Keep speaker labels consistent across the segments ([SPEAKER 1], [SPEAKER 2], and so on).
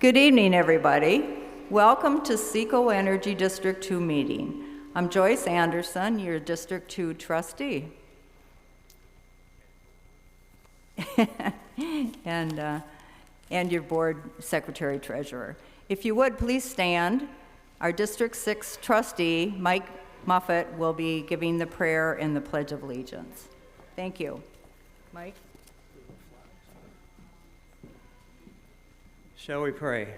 [SPEAKER 1] Good evening, everybody. Welcome to SECO Energy District 2 meeting. I'm Joyce Anderson, your District 2 trustee. and your board secretary treasurer. If you would, please stand. Our District 6 trustee, Mike Muffett, will be giving the prayer and the Pledge of Allegiance. Thank you. Mike?
[SPEAKER 2] Shall we pray?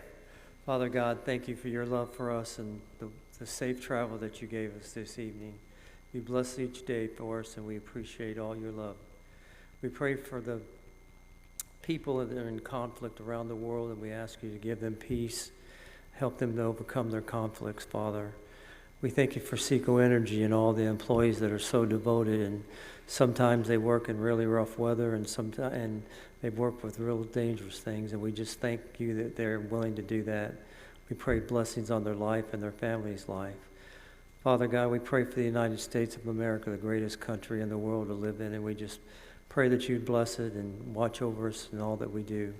[SPEAKER 2] Father God, thank you for your love for us and the safe travel that you gave us this evening. You bless each day for us, and we appreciate all your love. We pray for the people that are in conflict around the world, and we ask you to give them peace, help them to overcome their conflicts, Father. We thank you for SECO Energy and all the employees that are so devoted, and sometimes they work in really rough weather, and they work with real dangerous things, and we just thank you that they're willing to do that. We pray blessings on their life and their family's life. Father God, we pray for the United States of America, the greatest country in the world to live in, and we just pray that you'd bless it and watch over us in all that we do.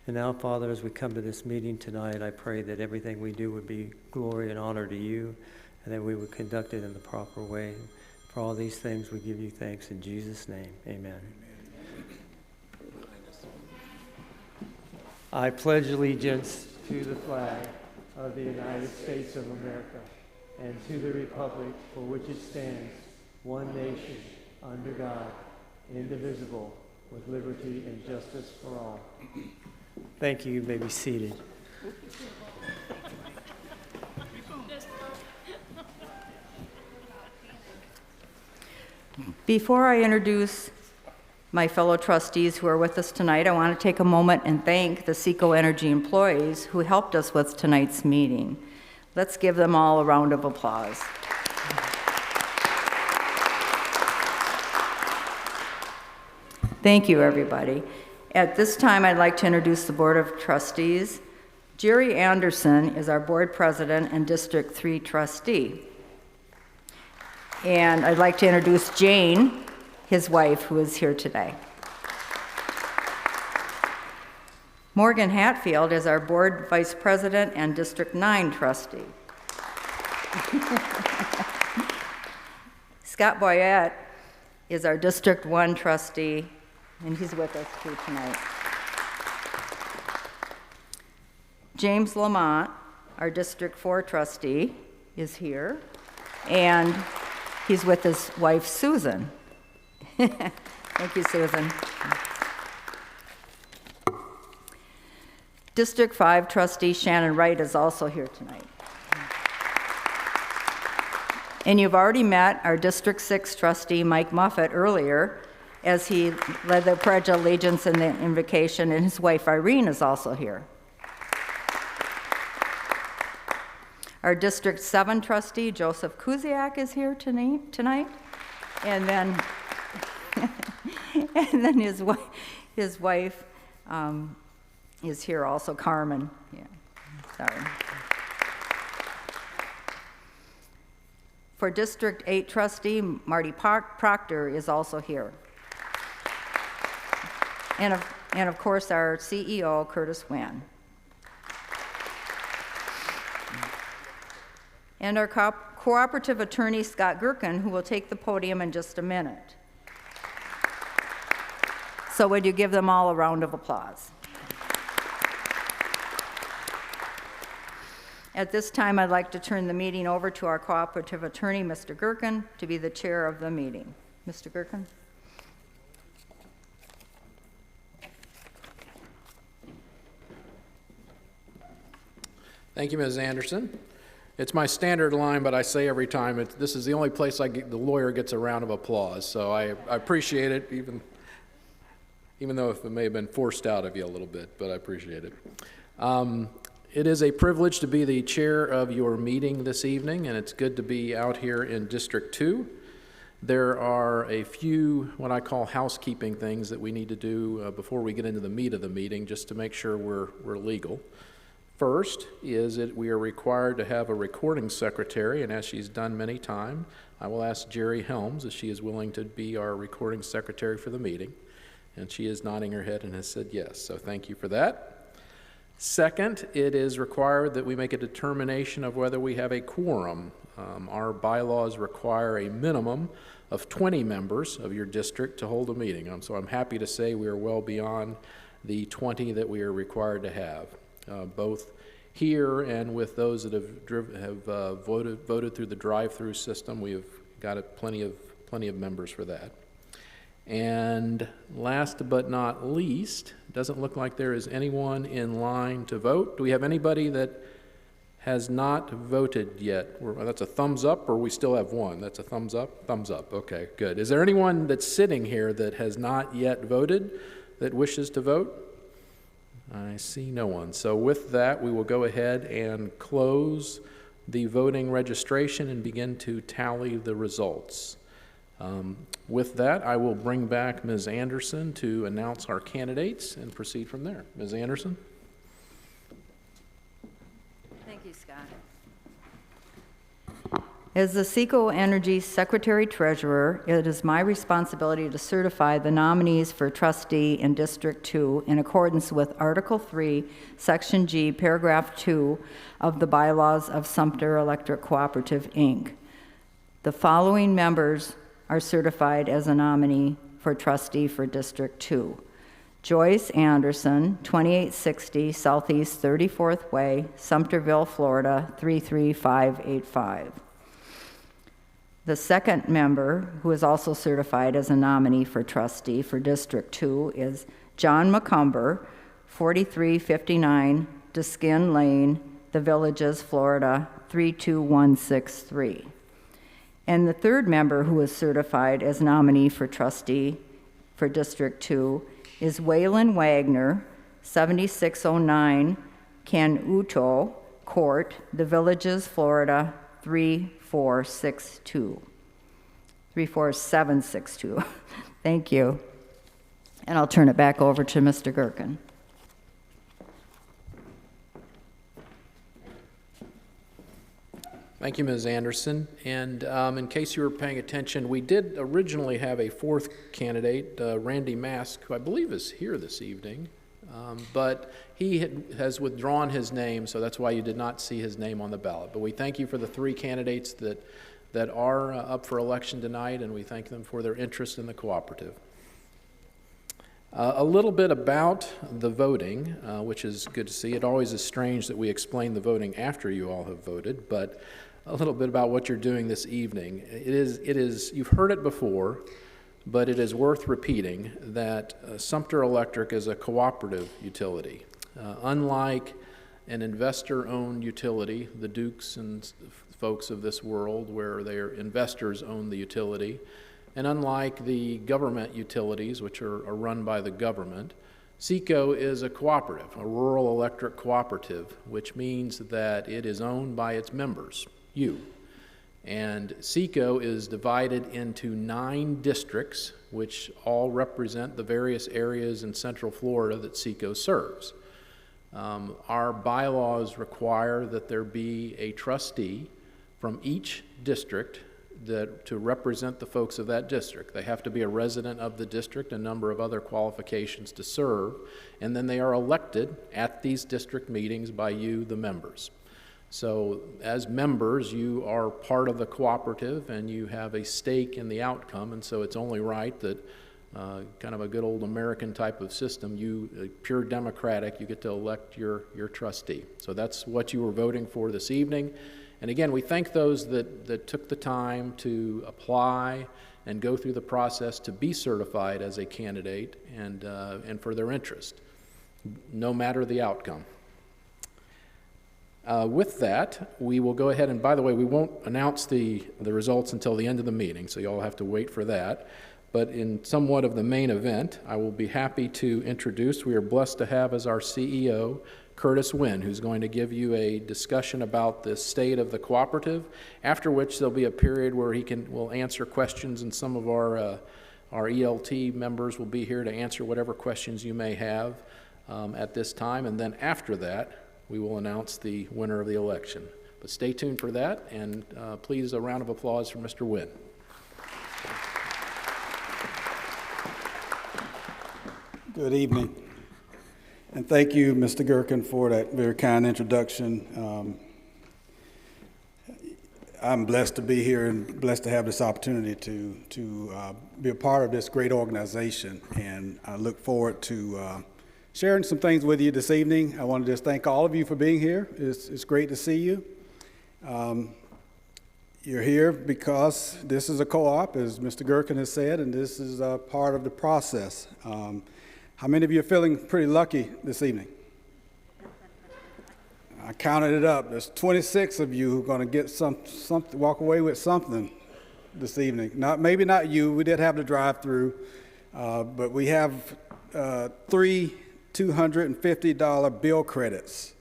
[SPEAKER 2] And now, Father, as we come to this meeting tonight, I pray that everything we do would be glory and honor to you, and that we would conduct it in the proper way. For all these things, we give you thanks in Jesus' name. Amen. I pledge allegiance to the flag of the United States of America and to the republic for which it stands, one nation, under God, indivisible, with liberty and justice for all. Thank you. You may be seated.
[SPEAKER 1] Before I introduce my fellow trustees who are with us tonight, I want to take a moment and thank the SECO Energy employees who helped us with tonight's meeting. Let's give them all a round of applause. Thank you, everybody. At this time, I'd like to introduce the Board of Trustees. Jerry Anderson is our Board President and District 3 trustee. And I'd like to introduce Jane, his wife, who is here today. Morgan Hatfield is our Board Vice President and District 9 trustee. Scott Boyette is our District 1 trustee, and he's with us too tonight. James Lamont, our District 4 trustee, is here, and he's with his wife, Susan. Thank you, Susan. District 5 trustee Shannon Wright is also here tonight. And you've already met our District 6 trustee Mike Muffett earlier as he led the Pledge of Allegiance and the invocation, and his wife Irene is also here. Our District 7 trustee Joseph Kuziak is here tonight. And then and then his wife is here also, Carmen. Yeah, sorry. For District 8 trustee, Marty Proctor is also here. And of course, our CEO, Curtis Wan. And our cooperative attorney, Scott Gherkin, who will take the podium in just a minute. So would you give them all a round of applause? At this time, I'd like to turn the meeting over to our cooperative attorney, Mr. Gherkin, to be the chair of the meeting. Mr. Gherkin?
[SPEAKER 3] Thank you, Ms. Anderson. It's my standard line, but I say every time, this is the only place the lawyer gets a round of applause, so I appreciate it, even though it may have been forced out of you a little bit, but I appreciate it. It is a privilege to be the chair of your meeting this evening, and it's good to be out here in District 2. There are a few, what I call housekeeping things that we need to do before we get into the meat of the meeting, just to make sure we're legal. First is that we are required to have a recording secretary, and as she's done many times, I will ask Jerry Helms if she is willing to be our recording secretary for the meeting. And she is nodding her head and has said yes, so thank you for that. Second, it is required that we make a determination of whether we have a quorum. Our bylaws require a minimum of 20 members of your district to hold a meeting. So I'm happy to say we are well beyond the 20 that we are required to have, both here and with those that have voted through the drive-through system. We have got plenty of members for that. And last but not least, it doesn't look like there is anyone in line to vote. Do we have anybody that has not voted yet? That's a thumbs up, or we still have one? That's a thumbs up? Thumbs up, okay, good. Is there anyone that's sitting here that has not yet voted that wishes to vote? I see no one. So with that, we will go ahead and close the voting registration and begin to tally the results. With that, I will bring back Ms. Anderson to announce our candidates and proceed from there. Ms. Anderson?
[SPEAKER 1] Thank you, Scott. As the CECO Energy Secretary-Treasurer, it is my responsibility to certify the nominees for trustee in District 2 in accordance with Article 3, Section G, Paragraph 2 of the bylaws of Sumter Electric Cooperative, Inc. The following members are certified as a nominee for trustee for District 2. Joyce Anderson, 2860 Southeast 34th Way, Sumterville, Florida, 33585. The second member, who is also certified as a nominee for trustee for District 2, is John McCumber, 4359 Deskin Lane, The Villages, Florida, 32163. And the third member who is certified as nominee for trustee for District 2 is Waylon Wagner, 7609 Canuto Court, The Villages, Florida, 34762. Thank you. And I'll turn it back over to Mr. Gerken.
[SPEAKER 3] Thank you, Ms. Anderson. And in case you were paying attention, we did originally have a fourth candidate, Randy Mask, who I believe is here this evening, but he has withdrawn his name, so that's why you did not see his name on the ballot. But we thank you for the three candidates that are up for election tonight, and we thank them for their interest in the cooperative. A little bit about the voting, which is good to see. It always is strange that we explain the voting after you all have voted, but a little bit about what you're doing this evening. It is you've heard it before, but it is worth repeating that Sumter Electric is a cooperative utility. Unlike an investor-owned utility, the Dukes and folks of this world where their investors own the utility, and unlike the government utilities, which are run by the government, CECO is a cooperative, a rural electric cooperative, which means that it is owned by its members, you. And CECO is divided into 9 districts, which all represent the various areas in Central Florida that CECO serves. Our bylaws require that there be a trustee from each district to represent the folks of that district. They have to be a resident of the district, a number of other qualifications to serve, and then they are elected at these district meetings by you, the members. So as members, you are part of the cooperative and you have a stake in the outcome, and so it's only right that kind of a good old American type of system, pure democratic, you get to elect your trustee. So that's what you were voting for this evening. And again, we thank those that took the time to apply and go through the process to be certified as a candidate and for their interest, no matter the outcome. With that, we will go ahead and, by the way, we won't announce the results until the end of the meeting, so you'll have to wait for that. But in somewhat of the main event, I will be happy to introduce, we are blessed to have as our CEO, Curtis Wynn, who's going to give you a discussion about the state of the cooperative, after which there'll be a period where will answer questions, and some of our ELT members will be here to answer whatever questions you may have at this time, and then after that, we will announce the winner of the election. But stay tuned for that, and please, a round of applause for Mr. Wynn.
[SPEAKER 4] Good evening. And thank you, Mr. Gherkin, for that very kind introduction. I'm blessed to be here and blessed to have this opportunity to be a part of this great organization. And I look forward to sharing some things with you this evening. I want to just thank all of you for being here. It's great to see you. You're here because this is a co-op, as Mr. Gherkin has said, and this is a part of the process. How many of you are feeling pretty lucky this evening? I counted it up. There's 26 of you who are going to get something, walk away with something this evening. Maybe not you. We did have the drive-through, but we have 3 $250 bill credits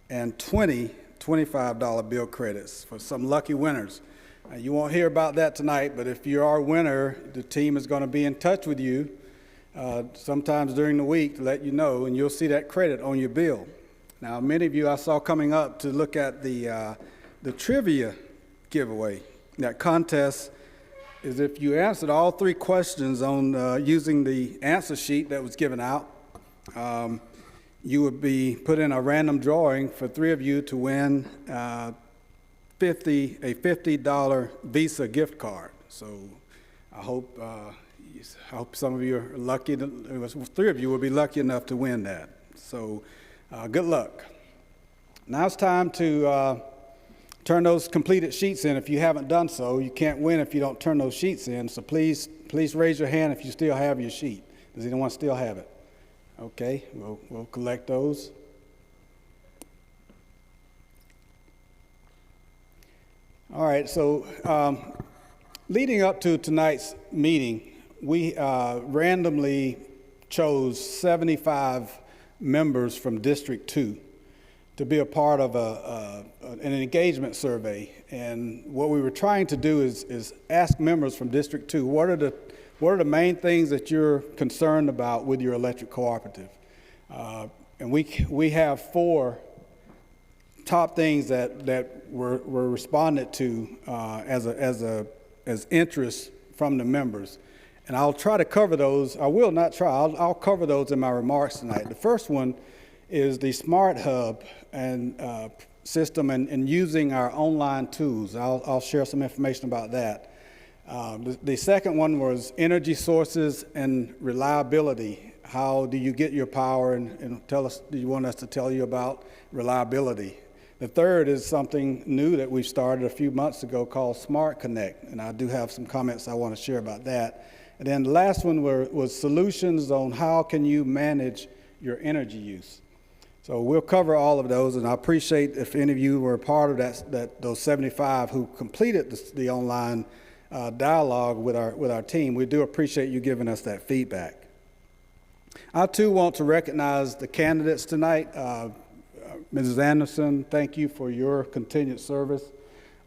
[SPEAKER 4] and 20 $25 bill credits for some lucky winners. You won't hear about that tonight, but if you are a winner, the team is going to be in touch with you sometimes during the week to let you know, and you'll see that credit on your bill. Now, many of you I saw coming up to look at the trivia giveaway. That contest is if you answered all 3 questions on using the answer sheet that was given out, you would be put in a random drawing for 3 of you to win a $50 Visa gift card. So I hope some of you are lucky. 3 of you will be lucky enough to win that. So good luck. Now it's time to turn those completed sheets in. If you haven't done so, you can't win if you don't turn those sheets in. So please raise your hand if you still have your sheet. Does anyone still have it? Okay, we'll collect those. All right, so leading up to tonight's meeting, we randomly chose 75 members from District 2 to be a part of an engagement survey. And what we were trying to do is ask members from District 2, what are the main things that you're concerned about with your electric cooperative? And we have 4 top things that were responded to as interest from the members. And I'll try to cover those. I will not try. I'll cover those in my remarks tonight. The first one is the Smart Hub and system and using our online tools. I'll share some information about that. The second one was energy sources and reliability. How do you get your power, and tell us, do you want us to tell you about reliability? The third is something new that we started a few months ago called Smart Connect, and I do have some comments I want to share about that. And then the last one was solutions on how can you manage your energy use. So we'll cover all of those, and I appreciate if any of you were a part of those 75 who completed the online dialogue with our team. We do appreciate you giving us that feedback. I too want to recognize the candidates tonight. Mrs. Anderson, thank you for your continued service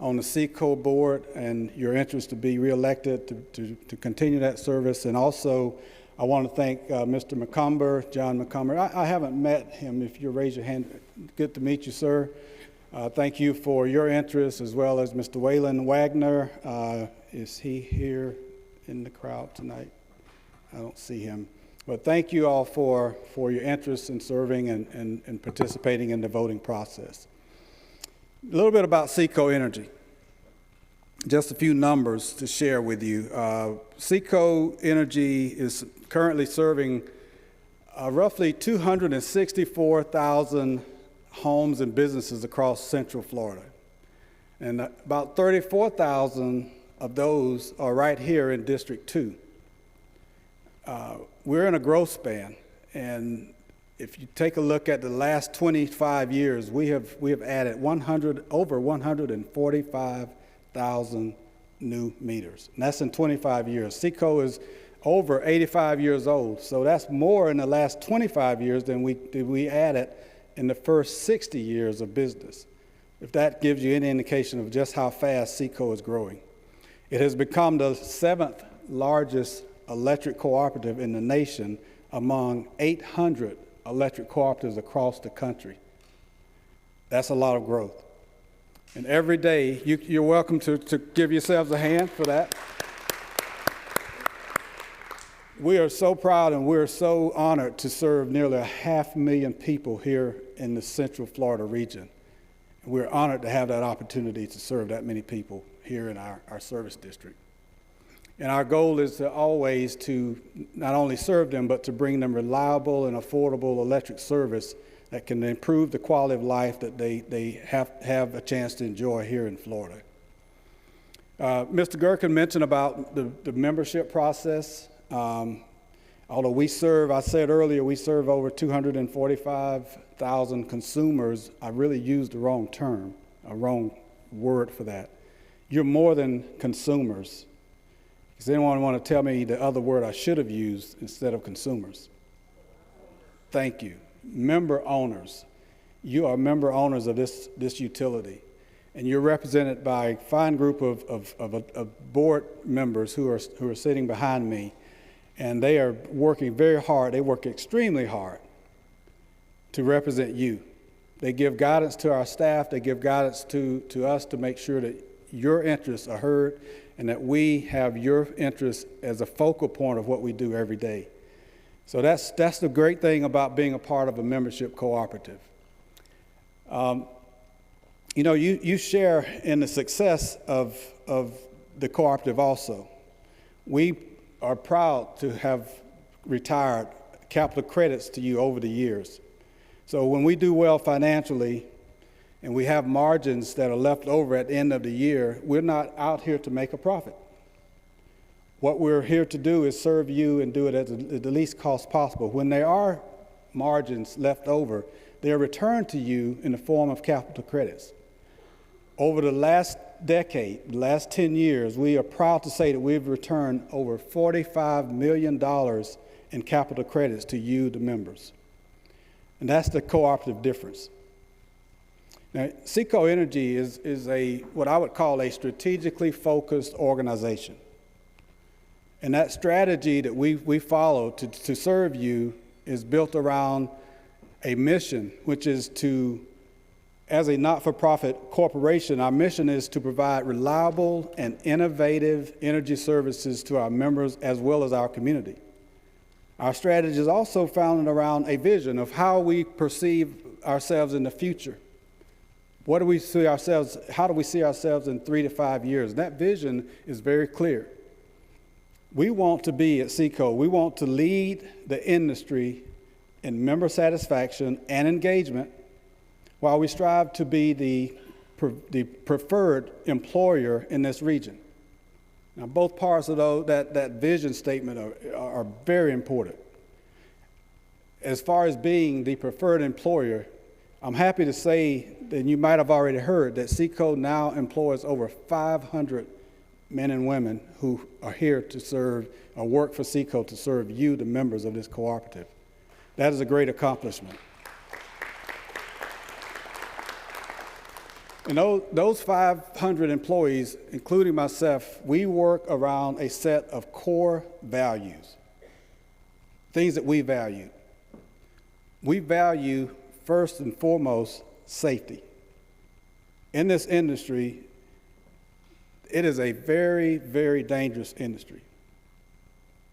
[SPEAKER 4] on the SECO board and your interest to be reelected to continue that service. And also, I want to thank Mr. McCumber, John McCumber. I haven't met him. If you raise your hand, good to meet you, sir. Thank you for your interest, as well as Mr. Waylon Wagner. Is he here in the crowd tonight? I don't see him. But thank you all for your interest in serving and participating in the voting process. A little bit about SECO Energy. Just a few numbers to share with you. SECO Energy is currently serving roughly 264,000 homes and businesses across Central Florida. And about 34,000 of those are right here in District 2. We're in a growth span, and if you take a look at the last 25 years, we have added over 145,000 new meters. And that's in 25 years. SECO is over 85 years old, so that's more in the last 25 years than we added in the first 60 years of business, if that gives you any indication of just how fast SECO is growing. It has become the 7th largest electric cooperative in the nation among 800 electric cooperatives across the country. That's a lot of growth. And every day, you're welcome to give yourselves a hand for that. We are so proud and we're so honored to serve nearly 500,000 people here in the Central Florida region. We're honored to have that opportunity to serve that many people here in our service district. And our goal is to always to not only serve them, but to bring them reliable and affordable electric service that can improve the quality of life that they have a chance to enjoy here in Florida. Mr. Gerken mentioned about the membership process. Although we serve, I said earlier, we serve over 245,000 consumers. I really used the wrong term, a wrong word for that. You're more than consumers. Does anyone want to tell me the other word I should have used instead of consumers? Thank you. Member owners. You are member owners of this utility. And you're represented by a fine group of board members who are sitting behind me. And they are working very hard. They work extremely hard to represent you. They give guidance to our staff. They give guidance to us to make sure that your interests are heard and that we have your interests as a focal point of what we do every day. So that's the great thing about being a part of a membership cooperative. You know, you share in the success of the cooperative also. We are proud to have retired capital credits to you over the years. So when we do well financially and we have margins that are left over at the end of the year, we're not out here to make a profit. What we're here to do is serve you and do it at the least cost possible. When there are margins left over, they're returned to you in the form of capital credits. Over the last decade, the last 10 years, we are proud to say that we've returned over $45 million in capital credits to you, the members. And that's the cooperative difference. Now, Seco Energy is what I would call a strategically focused organization. And that strategy that we follow to serve you is built around a mission, which is to, as a not-for-profit corporation, our mission is to provide reliable and innovative energy services to our members as well as our community. Our strategy is also founded around a vision of how we perceive ourselves in the future. What do we see ourselves, how do we see ourselves in 3 to 5 years? And that vision is very clear. We want to be at Seco, we want to lead the industry in member satisfaction and engagement while we strive to be the preferred employer in this region. Now, both parts of that vision statement are very important. As far as being the preferred employer, I'm happy to say that you might have already heard that Seco now employs over 500 men and women who are here to serve or work for Seco to serve you, the members of this cooperative. That is a great accomplishment. And those 500 employees, including myself, we work around a set of core values, things that we value. We value, first and foremost, safety. In this industry, it is a very, very dangerous industry.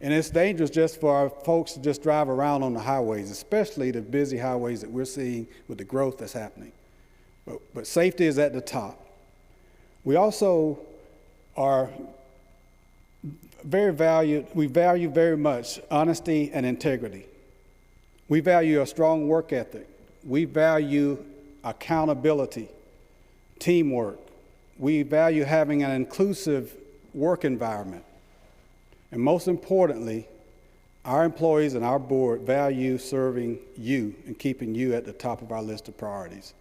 [SPEAKER 4] And it's dangerous just for our folks to just drive around on the highways, especially the busy highways that we're seeing with the growth that's happening. But safety is at the top. We also are we value very much honesty and integrity. We value a strong work ethic. We value accountability, teamwork. We value having an inclusive work environment. And most importantly, our employees and our board value serving you and keeping you at the top of our list of priorities.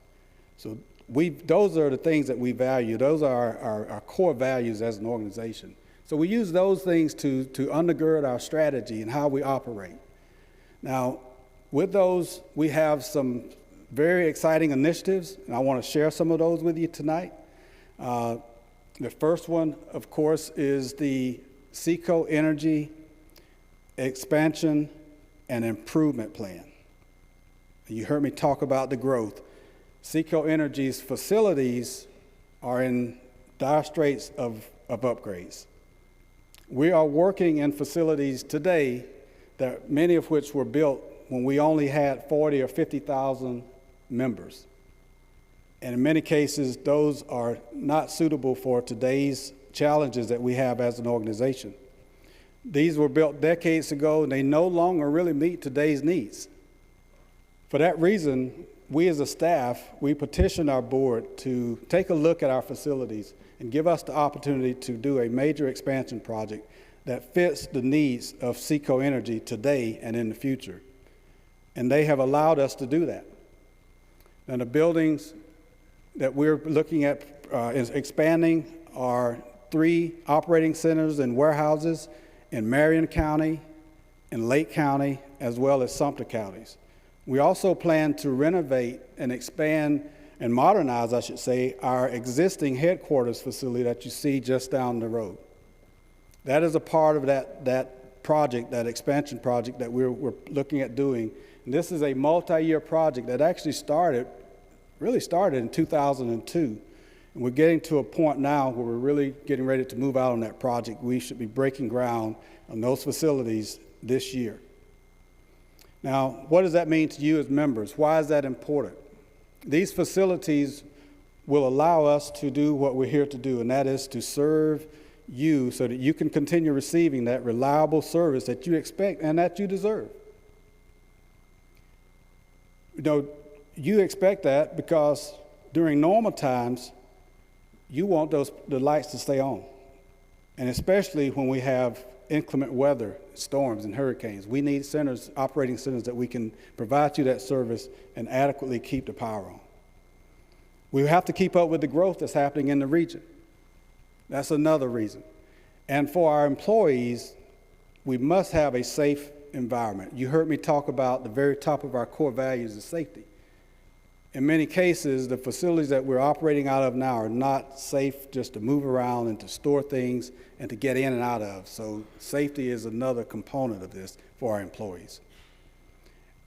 [SPEAKER 4] So those are the things that we value. Those are our core values as an organization. So we use those things to undergird our strategy and how we operate. Now, with those, we have some very exciting initiatives, and I want to share some of those with you tonight. The first one, of course, is the Seco Energy Expansion and Improvement Plan. You heard me talk about the growth. Seco Energy's facilities are in dire straits of upgrades. We are working in facilities today that many of which were built when we only had 40 or 50,000 members. And in many cases, those are not suitable for today's challenges that we have as an organization. These were built decades ago, and they no longer really meet today's needs. For that reason, we as a staff, we petitioned our board to take a look at our facilities and give us the opportunity to do a major expansion project that fits the needs of Seco Energy today and in the future. And they have allowed us to do that. Now, the buildings that we're looking at is expanding are 3 operating centers and warehouses in Marion County, in Lake County, as well as Sumter counties. We also plan to renovate and expand and modernize, I should say, our existing headquarters facility that you see just down the road. That is a part of that project, that expansion project that we're looking at doing. And this is a multi-year project that actually really started in 2002. And we're getting to a point now where we're really getting ready to move out on that project. We should be breaking ground on those facilities this year. Now, what does that mean to you as members? Why is that important? These facilities will allow us to do what we're here to do, and that is to serve you so that you can continue receiving that reliable service that you expect and that you deserve. You know, you expect that because during normal times, you want the lights to stay on. And especially when we have inclement weather, storms and hurricanes, we need centers, operating centers that we can provide you that service and adequately keep the power on. We have to keep up with the growth that's happening in the region. That's another reason. And for our employees, we must have a safe environment. You heard me talk about the very top of our core values is safety. In many cases, the facilities that we're operating out of now are not safe just to move around and to store things and to get in and out of. So safety is another component of this for our employees.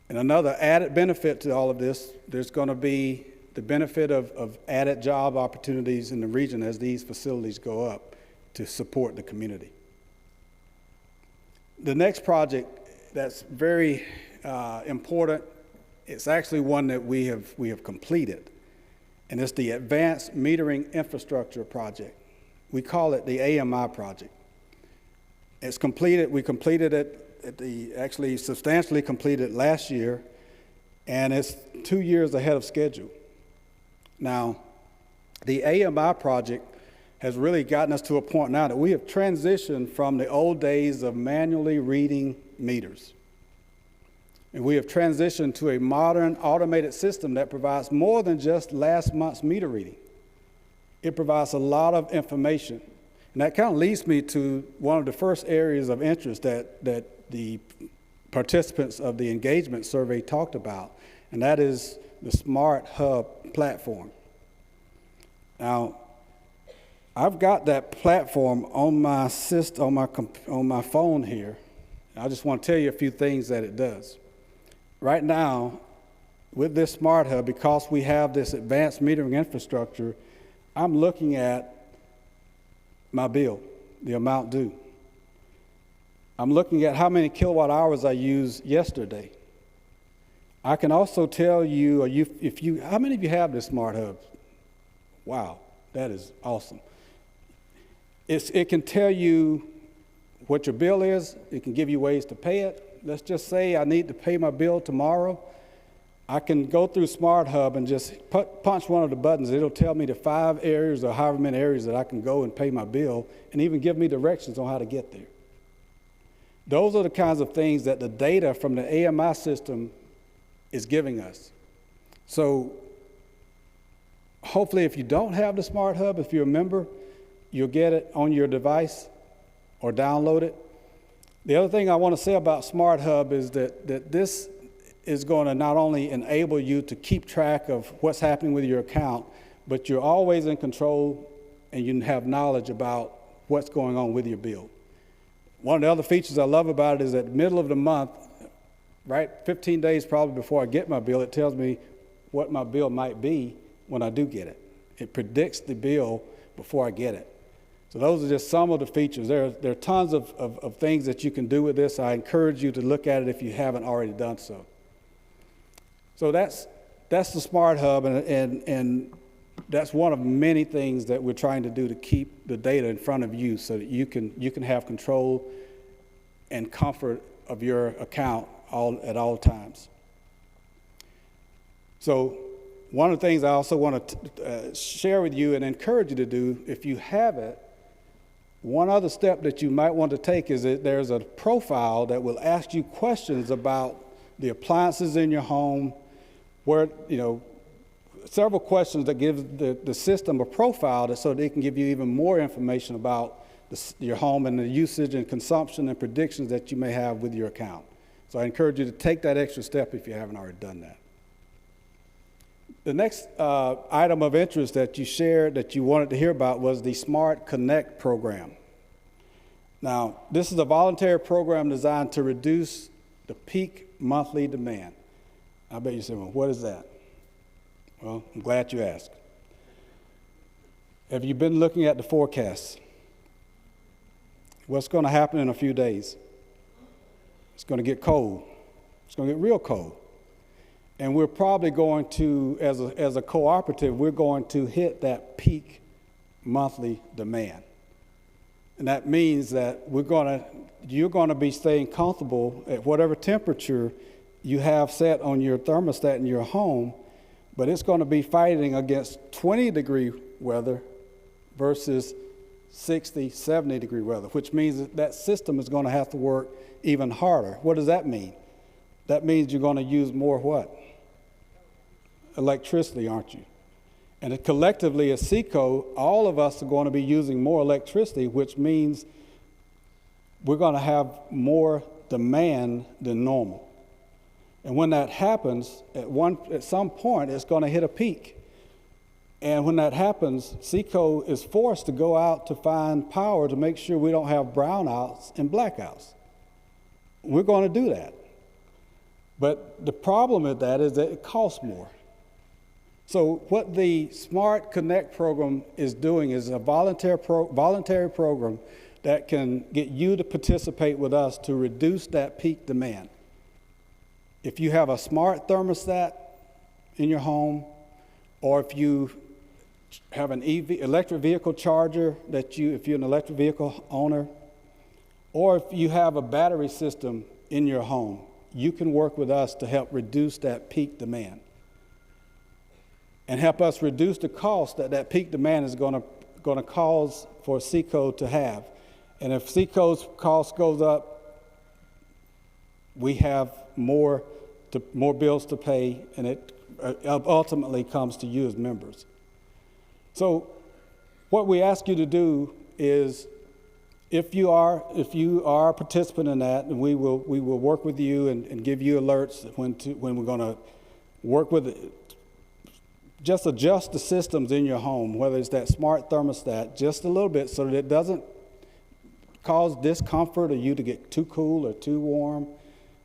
[SPEAKER 4] And another added benefit to all of this, there's going to be the benefit of added job opportunities in the region as these facilities go up to support the community. The next project that's very important, it's actually one that we have completed, and it's the Advanced Metering Infrastructure Project. We call it the AMI project. It's completed. We completed it actually substantially completed last year, and it's 2 years ahead of schedule. Now, the AMI project has really gotten us to a point now that we have transitioned from the old days of manually reading meters. And we have transitioned to a modern automated system that provides more than just last month's meter reading. It provides a lot of information. And that kind of leads me to one of the first areas of interest that the participants of the engagement survey talked about, and that is the Smart Hub platform. Now, I've got that platform on my on my phone here. I just want to tell you a few things that it does. Right now, with this Smart Hub, because we have this advanced metering infrastructure, I'm looking at my bill, the amount due. I'm looking at how many kilowatt hours I used yesterday. I can also tell you, how many of you have this Smart Hub? Wow, that is awesome. It can tell you what your bill is. It can give you ways to pay it. Let's just say I need to pay my bill tomorrow. I can go through Smart Hub and just punch one of the buttons. It'll tell me the 5 areas or however many areas that I can go and pay my bill, and even give me directions on how to get there. Those are the kinds of things that the data from the AMI system is giving us. So hopefully if you don't have the Smart Hub, if you're a member, you'll get it on your device or download it. The other thing I want to say about Smart Hub is that this is going to not only enable you to keep track of what's happening with your account, but you're always in control and you have knowledge about what's going on with your bill. One of the other features I love about it is at the middle of the month, right, 15 days probably before I get my bill, it tells me what my bill might be when I do get it. It predicts the bill before I get it. So those are just some of the features. There are tons of things that you can do with this. I encourage you to look at it if you haven't already done so. So that's the Smart Hub, and that's one of many things that we're trying to do to keep the data in front of you so that you can have control and comfort of your account at all times. So one of the things I also want to share with you and encourage you to do, if you have it, one other step that you might want to take is that there's a profile that will ask you questions about the appliances in your home, where, several questions that give the system a profile so that it can give you even more information about your home and the usage and consumption and predictions that you may have with your account. So I encourage you to take that extra step if you haven't already done that. The next item of interest that you shared that you wanted to hear about was the Smart Connect program. Now, this is a voluntary program designed to reduce the peak monthly demand. I bet you say, well, what is that? Well, I'm glad you asked. Have you been looking at the forecasts? What's going to happen in a few days? It's going to get cold. It's going to get real cold. And we're probably going to, as a cooperative, we're going to hit that peak monthly demand. And that means that you're going to be staying comfortable at whatever temperature you have set on your thermostat in your home, but it's going to be fighting against 20-degree weather versus 60, 70-degree weather, which means that system is going to have to work even harder. What does that mean? That means you're going to use more what? Electricity, aren't you? And collectively as SECO, all of us are going to be using more electricity, which means we're going to have more demand than normal. And when that happens, at some point, it's going to hit a peak. And when that happens, SECO is forced to go out to find power to make sure we don't have brownouts and blackouts. We're going to do that. But the problem with that is that it costs more. So what the Smart Connect program is doing is a voluntary program that can get you to participate with us to reduce that peak demand. If you have a smart thermostat in your home, or if you have an electric vehicle charger if you're an electric vehicle owner, or if you have a battery system in your home, you can work with us to help reduce that peak demand and help us reduce the cost that peak demand is going to cause for SECO to have. And if SECO's cost goes up, we have more bills to pay, and it ultimately comes to you as members. So what we ask you to do is, if you are a participant in that, and we will work with you and give you alerts when we're going to work with it. Just adjust the systems in your home, whether it's that smart thermostat, just a little bit so that it doesn't cause discomfort or you to get too cool or too warm,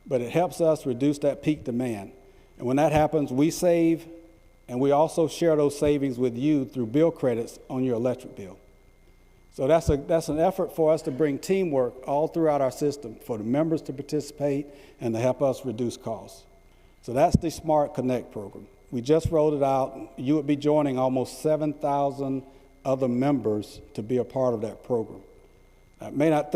[SPEAKER 4] but it helps us reduce that peak demand. And when that happens, we save, and we also share those savings with you through bill credits on your electric bill. So that's an effort for us to bring teamwork all throughout our system, for the members to participate and to help us reduce costs. So that's the Smart Connect program. We just rolled it out. You would be joining almost 7,000 other members to be a part of that program. It may not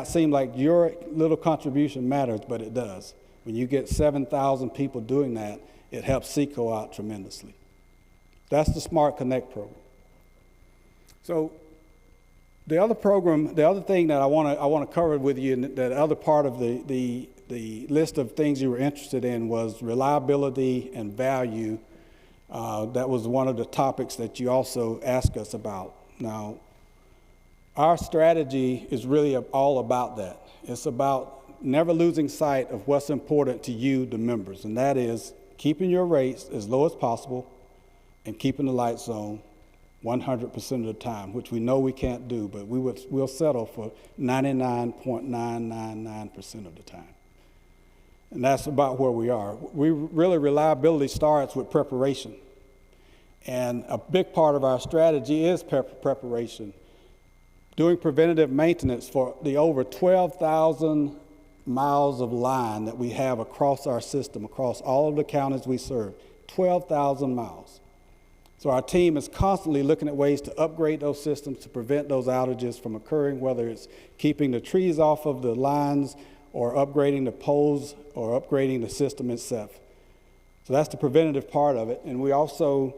[SPEAKER 4] seem like your little contribution matters, but it does. When you get 7,000 people doing that, it helps SECO out tremendously. That's the Smart Connect program. So the other thing that I want to cover with you, and that other part of the list of things you were interested in, was reliability and value. That was one of the topics that you also asked us about. Now, our strategy is really all about that. It's about never losing sight of what's important to you, the members, and that is keeping your rates as low as possible and keeping the lights on 100% of the time, which we know we can't do, but we'll settle for 99.999% of the time. And that's about where we are. Reliability starts with preparation. And a big part of our strategy is preparation. doing preventative maintenance for the over 12,000 miles of line that we have across our system, across all of the counties we serve, 12,000 miles. So our team is constantly looking at ways to upgrade those systems to prevent those outages from occurring, whether it's keeping the trees off of the lines or upgrading the poles or upgrading the system itself. So that's the preventative part of it. And we also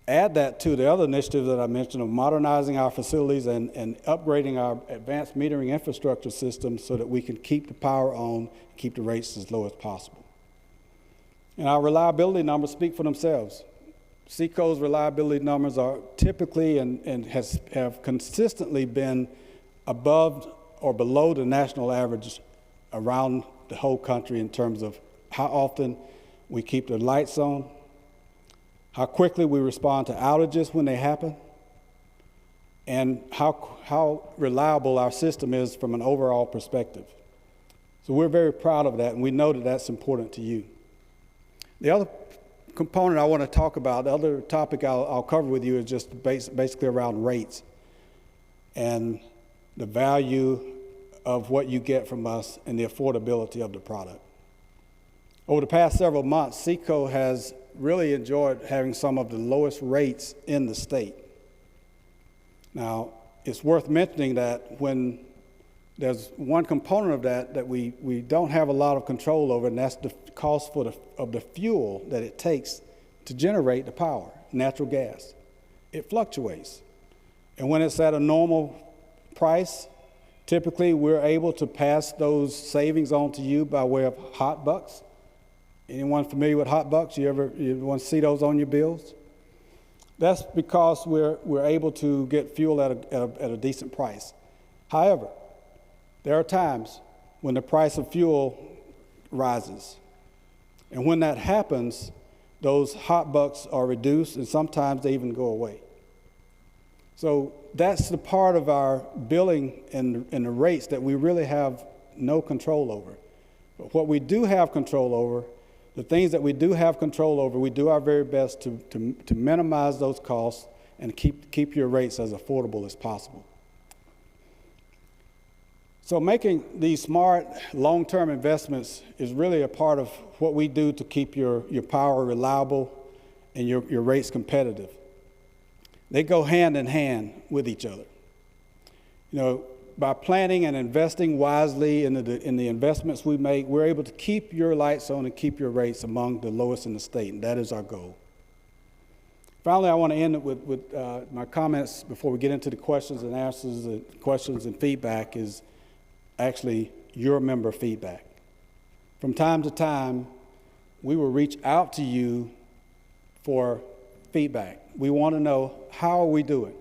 [SPEAKER 4] add that to the other initiatives that I mentioned of modernizing our facilities and upgrading our advanced metering infrastructure systems so that we can keep the power on, keep the rates as low as possible. And our reliability numbers speak for themselves. Seaco's reliability numbers are typically and have consistently been above or below the national average around the whole country in terms of how often we keep the lights on, how quickly we respond to outages when they happen, and how reliable our system is from an overall perspective. So we're very proud of that, and we know that that's important to you. The other component I want to talk about, the other topic I'll cover with you is just basically around rates and the value of what you get from us and the affordability of the product. Over the past several months, Seaco has really enjoyed having some of the lowest rates in the state. Now, it's worth mentioning that when there's one component of that we don't have a lot of control over, and that's the cost of the fuel that it takes to generate the power, natural gas. It fluctuates. And when it's at a normal price, typically we're able to pass those savings on to you by way of hot bucks. Anyone familiar with hot bucks? You want to see those on your bills? That's because we're able to get fuel at a decent price. However, there are times when the price of fuel rises. And when that happens, those hot bucks are reduced and sometimes they even go away. So that's the part of our billing and the rates that we really have no control over. But what we do have control over, the things that we do have control over, we do our very best to minimize those costs and keep your rates as affordable as possible. So making these smart long-term investments is really a part of what we do to keep your power reliable and your rates competitive. They go hand in hand with each other. You know, by planning and investing wisely in the investments we make, we're able to keep your lights on and keep your rates among the lowest in the state, and that is our goal. Finally, I want to end with my comments before we get into the questions and answers, the questions and feedback is actually your member feedback. From time to time, we will reach out to you for feedback. We want to know, how are we doing?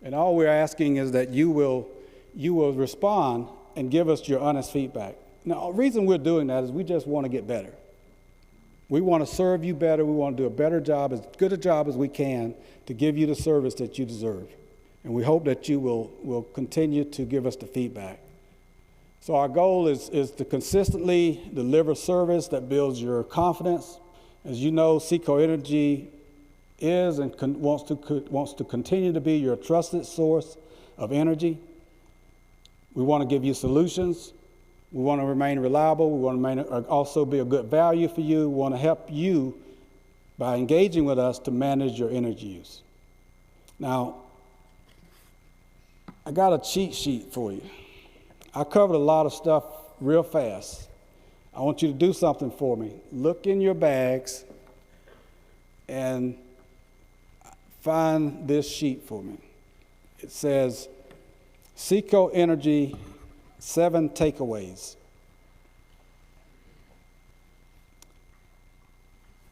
[SPEAKER 4] And all we're asking is that you will respond and give us your honest feedback. Now, the reason we're doing that is we just want to get better. We want to serve you better. We want to do a better job, as good a job as we can, to give you the service that you deserve. And we hope that you will continue to give us the feedback. So our goal is to consistently deliver service that builds your confidence. As you know, Seaco Energy is and wants to continue to be your trusted source of energy. We want to give you solutions. We want to remain reliable. We want to also be a good value for you. We want to help you by engaging with us to manage your energy use. Now, I got a cheat sheet for you. I covered a lot of stuff real fast. I want you to do something for me. Look in your bags and find this sheet for me. It says, Seaco Energy 7 takeaways.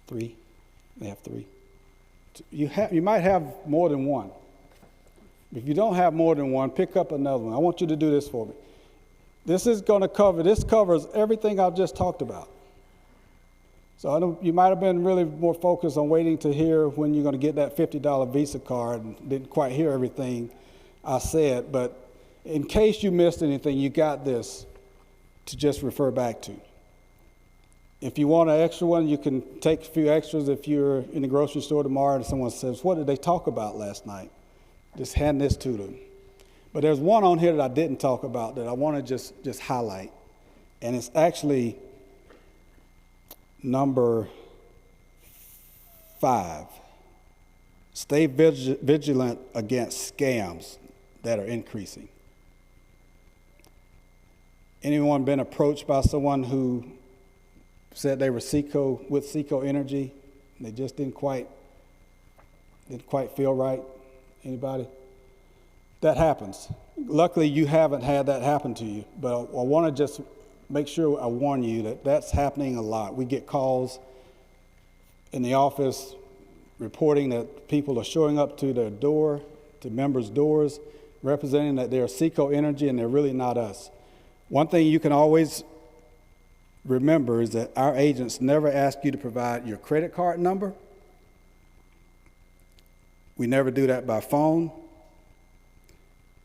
[SPEAKER 4] 3. They have 3. You might have more than one. If you don't have more than one, pick up another one. I want you to do this for me. This covers everything I've just talked about. So you might have been really more focused on waiting to hear when you're going to get that $50 Visa card and didn't quite hear everything I said, but in case you missed anything, you got this to just refer back to. If you want an extra one, you can take a few extras if you're in the grocery store tomorrow and someone says, what did they talk about last night? Just hand this to them. But there's one on here that I didn't talk about that I want to just highlight, and it's actually number 5. Stay vigilant against scams that are increasing. Anyone been approached by someone who said they were with Seco Energy, and they just didn't quite feel right? Anybody? That happens. Luckily, you haven't had that happen to you, but I want to just make sure I warn you that that's happening a lot. We get calls in the office reporting that people are showing up to their door, to members' doors, representing that they're Seco Energy and they're really not us. One thing you can always remember is that our agents never ask you to provide your credit card number. We never do that by phone.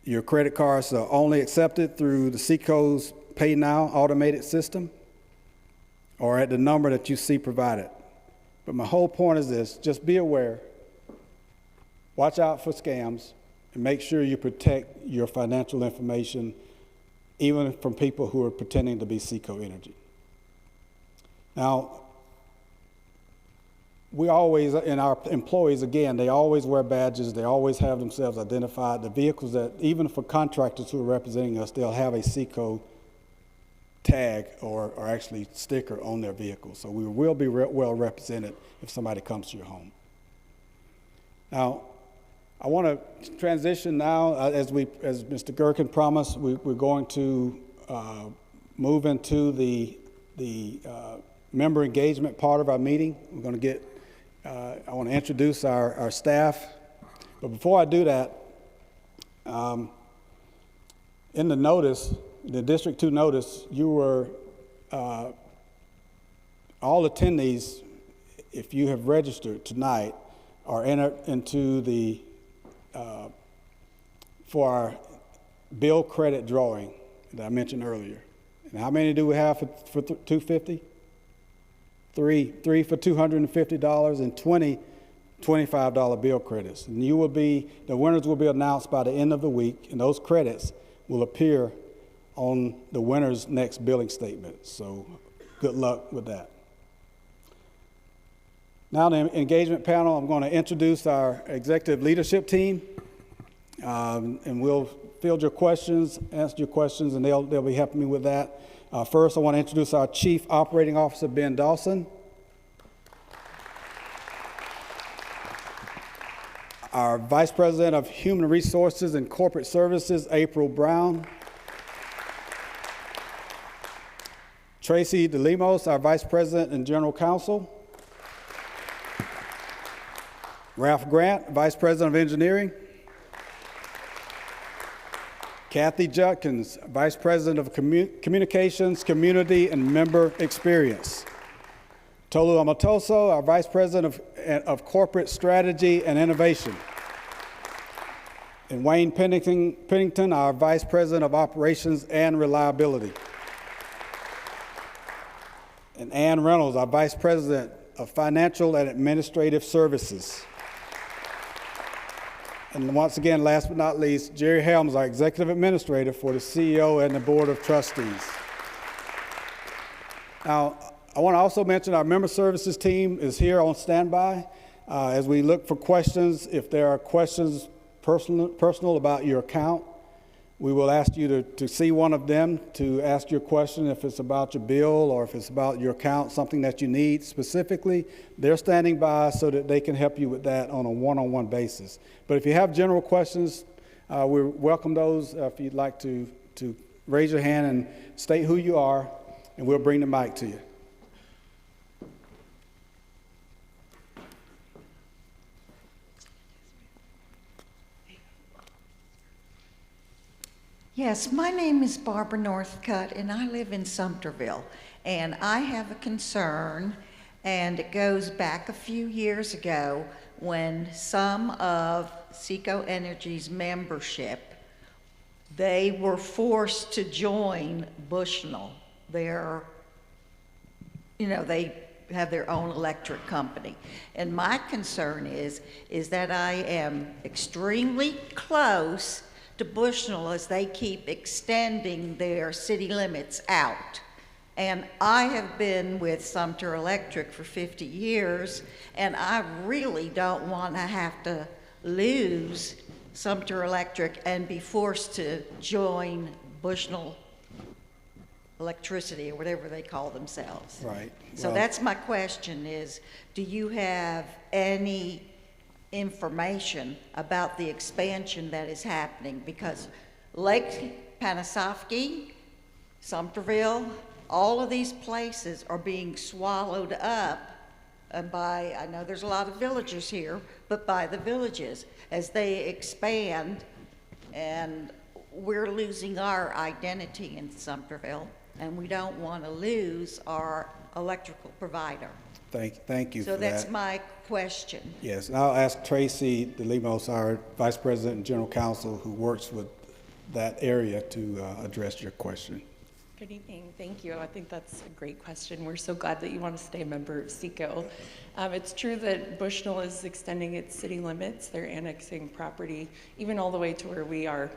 [SPEAKER 4] Your credit cards are only accepted through the Seco's Pay Now automated system or at the number that you see provided. But my whole point is this: just be aware, watch out for scams, and make sure you protect your financial information, even from people who are pretending to be Seco Energy. Now, we always, and our employees, again, they always wear badges, they always have themselves identified. The vehicles that, even for contractors who are representing us, they'll have a Seco tag or actually sticker on their vehicle. So we will be well represented if somebody comes to your home. Now, I want to transition now, as Mr. Gerken promised, we're going to move into the member engagement part of our meeting. We're going to get, I want to introduce our staff. But before I do that, in the notice, the District 2 notice, you were, all attendees, if you have registered tonight, are entered into the, for our bill credit drawing that I mentioned earlier. And how many do we have for $250? Three for $250 and 20 $25 bill credits. And you will be, the winners will be announced by the end of the week, and those credits will appear on the winner's next billing statement. So good luck with that. Now the engagement panel, I'm going to introduce our executive leadership team, and we'll field your questions, answer your questions, and they'll be helping me with that. First, I want to introduce our Chief Operating Officer, Ben Dawson. Our Vice President of Human Resources and Corporate Services, April Brown. Tracy DeLimos, our Vice President and General Counsel. Ralph Grant, Vice President of Engineering. Kathy Judkins, Vice President of Communications, Community, and Member Experience. Tolu Amatoso, our Vice President of Corporate Strategy and Innovation. And Wayne Pennington, our Vice President of Operations and Reliability. And Ann Reynolds, our Vice President of Financial and Administrative Services. And once again, last but not least, Jerry Helms, our Executive Administrator for the CEO and the Board of Trustees. Now, I want to also mention our Member Services team is here on standby as we look for questions. If there are questions personal about your account, we will ask you to see one of them to ask your question. If it's about your bill or if it's about your account, something that you need specifically, they're standing by so that they can help you with that on a one-on-one basis. But if you have general questions, we welcome those. If you'd like to raise your hand and state who you are, and we'll bring the mic to you.
[SPEAKER 5] Yes, my name is Barbara Northcutt, and I live in Sumterville. And I have a concern, and it goes back a few years ago when some of Seco Energy's membership, they were forced to join Bushnell. They have their own electric company. And my concern is that I am extremely close to Bushnell as they keep extending their city limits out. And I have been with Sumter Electric for 50 years, and I really don't want to have to lose Sumter Electric and be forced to join Bushnell Electricity or whatever they call themselves.
[SPEAKER 4] Right.
[SPEAKER 5] So
[SPEAKER 4] Well,
[SPEAKER 5] that's my question is, do you have any information about the expansion that is happening? Because Lake Panasoffkee, Sumterville, all of these places are being swallowed up by, I know there's a lot of villages here, but by the villages as they expand, and we're losing our identity in Sumterville, and we don't want to lose our electrical provider.
[SPEAKER 4] Thank you for
[SPEAKER 5] So
[SPEAKER 4] that.
[SPEAKER 5] that's my question.
[SPEAKER 4] Yes, and I'll ask Tracy DeLimos, our Vice President and General Counsel, who works with that area, to address your question.
[SPEAKER 6] Good evening. Thank you. I think that's a great question. We're so glad that you want to stay a member of SECO. It's true that Bushnell is extending its city limits. They're annexing property even all the way to where we are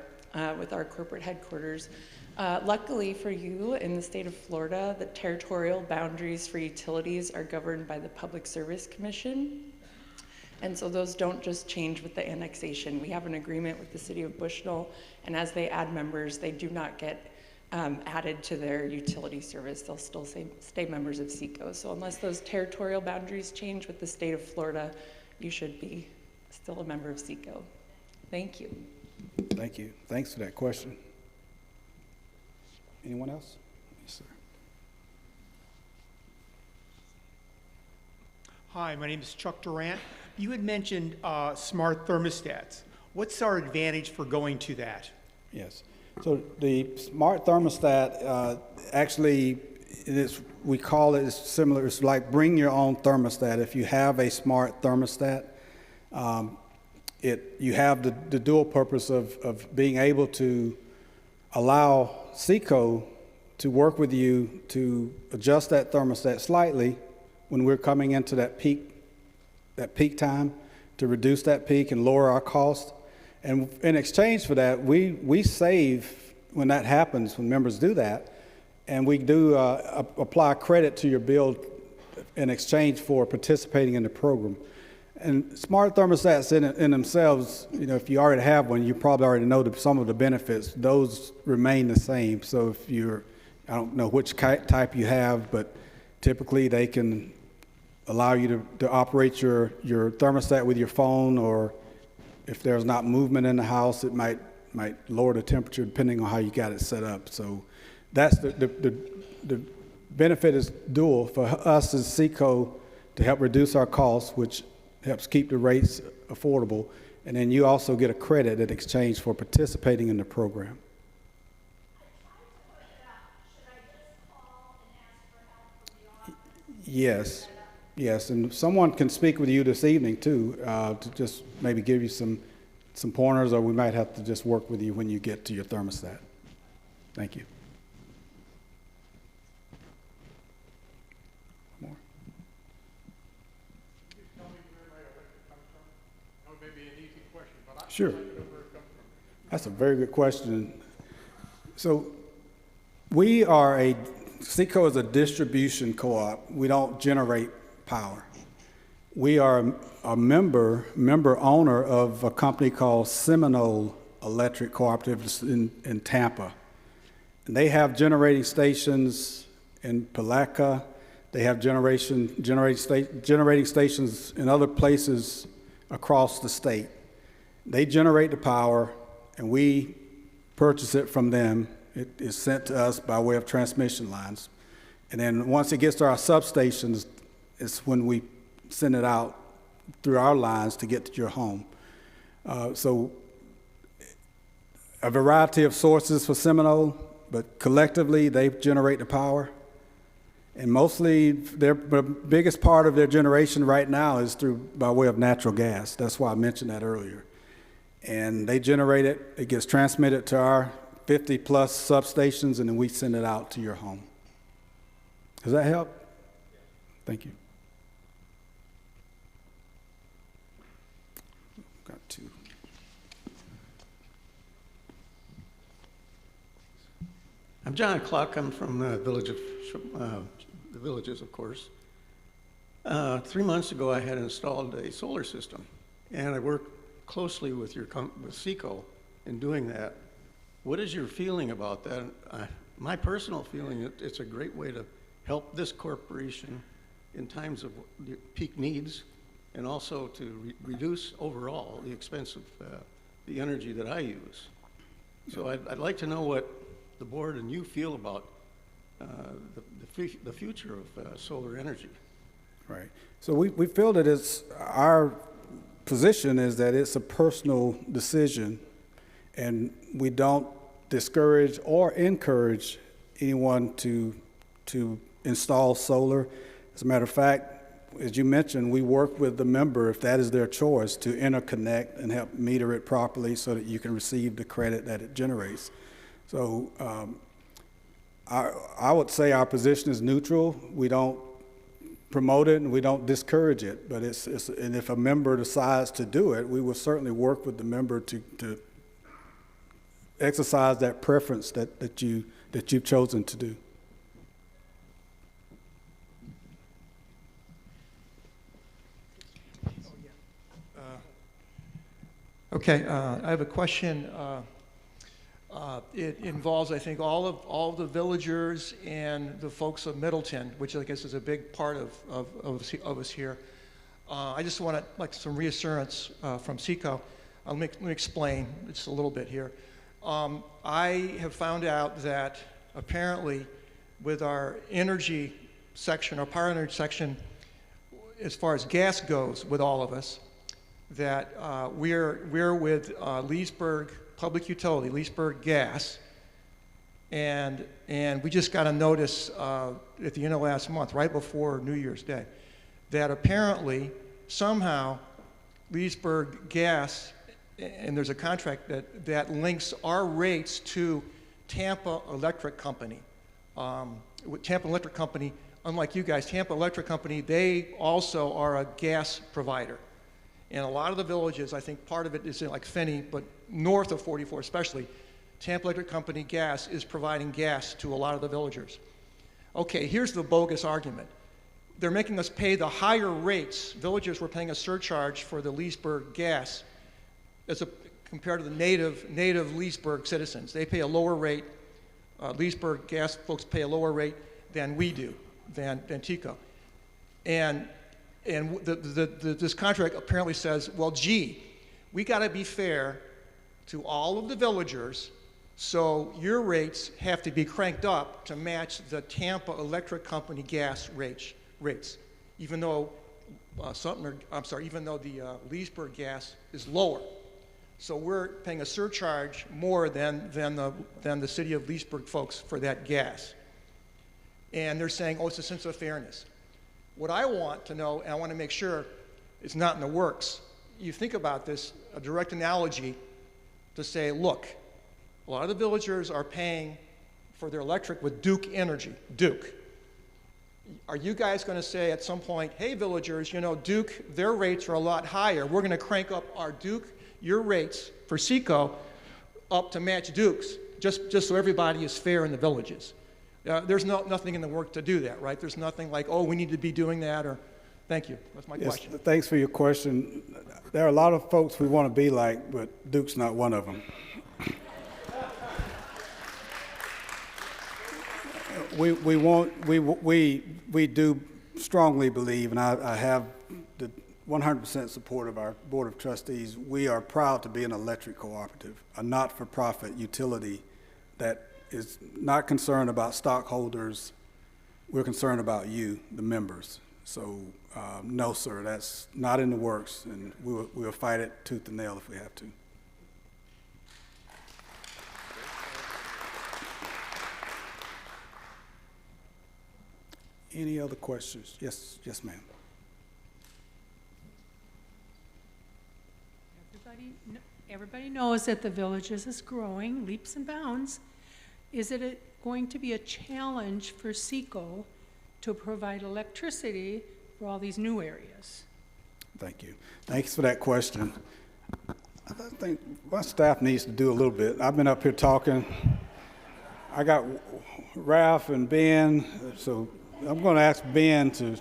[SPEAKER 6] with our corporate headquarters. Luckily for you, in the state of Florida, the territorial boundaries for utilities are governed by the Public Service Commission. And so those don't just change with the annexation. We have an agreement with the city of Bushnell, and as they add members, they do not get added to their utility service. They'll still stay members of SECO. So unless those territorial boundaries change with the state of Florida, you should be still a member of SECO. Thank you.
[SPEAKER 4] Thank you. Thanks for that question. Anyone else? Yes, sir.
[SPEAKER 7] Hi, my name is Chuck Durant. You had mentioned smart thermostats. What's our advantage for going to that?
[SPEAKER 4] Yes. So the smart thermostat, actually, we call it similar. It's like bring your own thermostat. If you have a smart thermostat, you have the dual purpose of being able to allow SECO to work with you to adjust that thermostat slightly when we're coming into that peak time, to reduce that peak and lower our cost. And in exchange for that, we save when that happens, when members do that, and we do apply credit to your bill in exchange for participating in the program. And smart thermostats in themselves, if you already have one, you probably already know some of the benefits. Those remain the same. So if I don't know which type you have, but typically they can allow you to operate your thermostat with your phone, or if there's not movement in the house, it might lower the temperature depending on how you got it set up. So that's the benefit is dual for us as SECO to help reduce our costs, which helps keep the rates affordable, and then you also get a credit in exchange for participating in the program. Yes, and someone can speak with you this evening too, to just maybe give you some pointers, or we might have to just work with you when you get to your thermostat. Thank you. More? Sure. That's a very good question. So SECO is a distribution co-op. We don't generate power. We are a member owner of a company called Seminole Electric Cooperative in Tampa. And they have generating stations in Palatka. They have generating stations in other places across the state. They generate the power, and we purchase it from them. It is sent to us by way of transmission lines. And then once it gets to our substations, it's when we send it out through our lines to get to your home. So a variety of sources for Seminole, but collectively they generate the power. And mostly the biggest part of their generation right now is by way of natural gas. That's why I mentioned that earlier. And they generate it, it gets transmitted to our 50 plus substations, and then we send it out to your home. Does that help? Thank you. Got two.
[SPEAKER 8] I'm John Cluck. I'm from the the Villages, of course. 3 months ago, I had installed a solar system, and I worked closely with with SECO in doing that. What is your feeling about that? My personal feeling, it's a great way to help this corporation in times of peak needs, and also to reduce overall the expense of the energy that I use. So I'd like to know what the board and you feel about the future of solar energy.
[SPEAKER 4] Right. So we feel that our position is that it's a personal decision, and we don't discourage or encourage anyone to install solar. As a matter of fact, as you mentioned, we work with the member, if that is their choice, to interconnect and help meter it properly so that you can receive the credit that it generates. So I would say our position is neutral. We don't promote it and we don't discourage it, but and if a member decides to do it, we will certainly work with the member to exercise that preference that you've chosen to do.
[SPEAKER 9] Okay, I have a question. It involves, I think, all of the villagers and the folks of Middleton, which I guess is a big part of us here. I just want some reassurance from SECO. Let me explain just a little bit here. I have found out that apparently with our energy section, our power energy section, as far as gas goes with all of us, that we're with Leesburg Public Utility, Leesburg Gas, and we just got a notice at the end of last month, right before New Year's Day, that apparently somehow Leesburg Gas, and there's a contract that links our rates to Tampa Electric Company. With Tampa Electric Company, unlike you guys, Tampa Electric Company, they also are a gas provider. And a lot of the villages, I think part of it is in like Finney, but north of 44 especially, Tampa Electric Company gas is providing gas to a lot of the villagers. Okay, here's the bogus argument. They're making us pay the higher rates. Villagers were paying a surcharge for the Leesburg gas compared to the native Leesburg citizens. They pay a lower rate. Leesburg gas folks pay a lower rate than we do, than TECO. And this contract apparently says, well, gee, we got to be fair to all of the villagers, so your rates have to be cranked up to match the Tampa Electric Company gas rates, even though even though the Leesburg gas is lower. So we're paying a surcharge more than the city of Leesburg folks for that gas. And they're saying, oh, it's a sense of fairness. What I want to know, and I want to make sure it's not in the works, you think about this, a direct analogy to say, look, a lot of the villagers are paying for their electric with Duke Energy, Duke. Are you guys going to say at some point, hey, villagers, you know, Duke, their rates are a lot higher. We're going to crank up our Duke, your rates for SECO up to match Duke's, just so everybody is fair in the villages. There's nothing in the work to do that, right? There's nothing like, oh, we need to be doing that, or thank you. That's my question.
[SPEAKER 4] Thanks for your question. There are a lot of folks we want to be like, but Duke's not one of them. We do strongly believe, and I have the 100% support of our Board of Trustees. We are proud to be an electric cooperative, a not-for-profit utility that is not concerned about stockholders. We're concerned about you, the members. So no, sir, that's not in the works, and we'll fight it tooth and nail if we have to. Any other questions? Yes, ma'am.
[SPEAKER 10] Everybody knows that the Villages is growing leaps and bounds. Is it going to be a challenge for SECO to provide electricity for all these new areas?
[SPEAKER 4] Thank you. Thanks for that question. I think my staff needs to do a little bit. I've been up here talking. I got Ralph and Ben, so I'm going to ask Ben to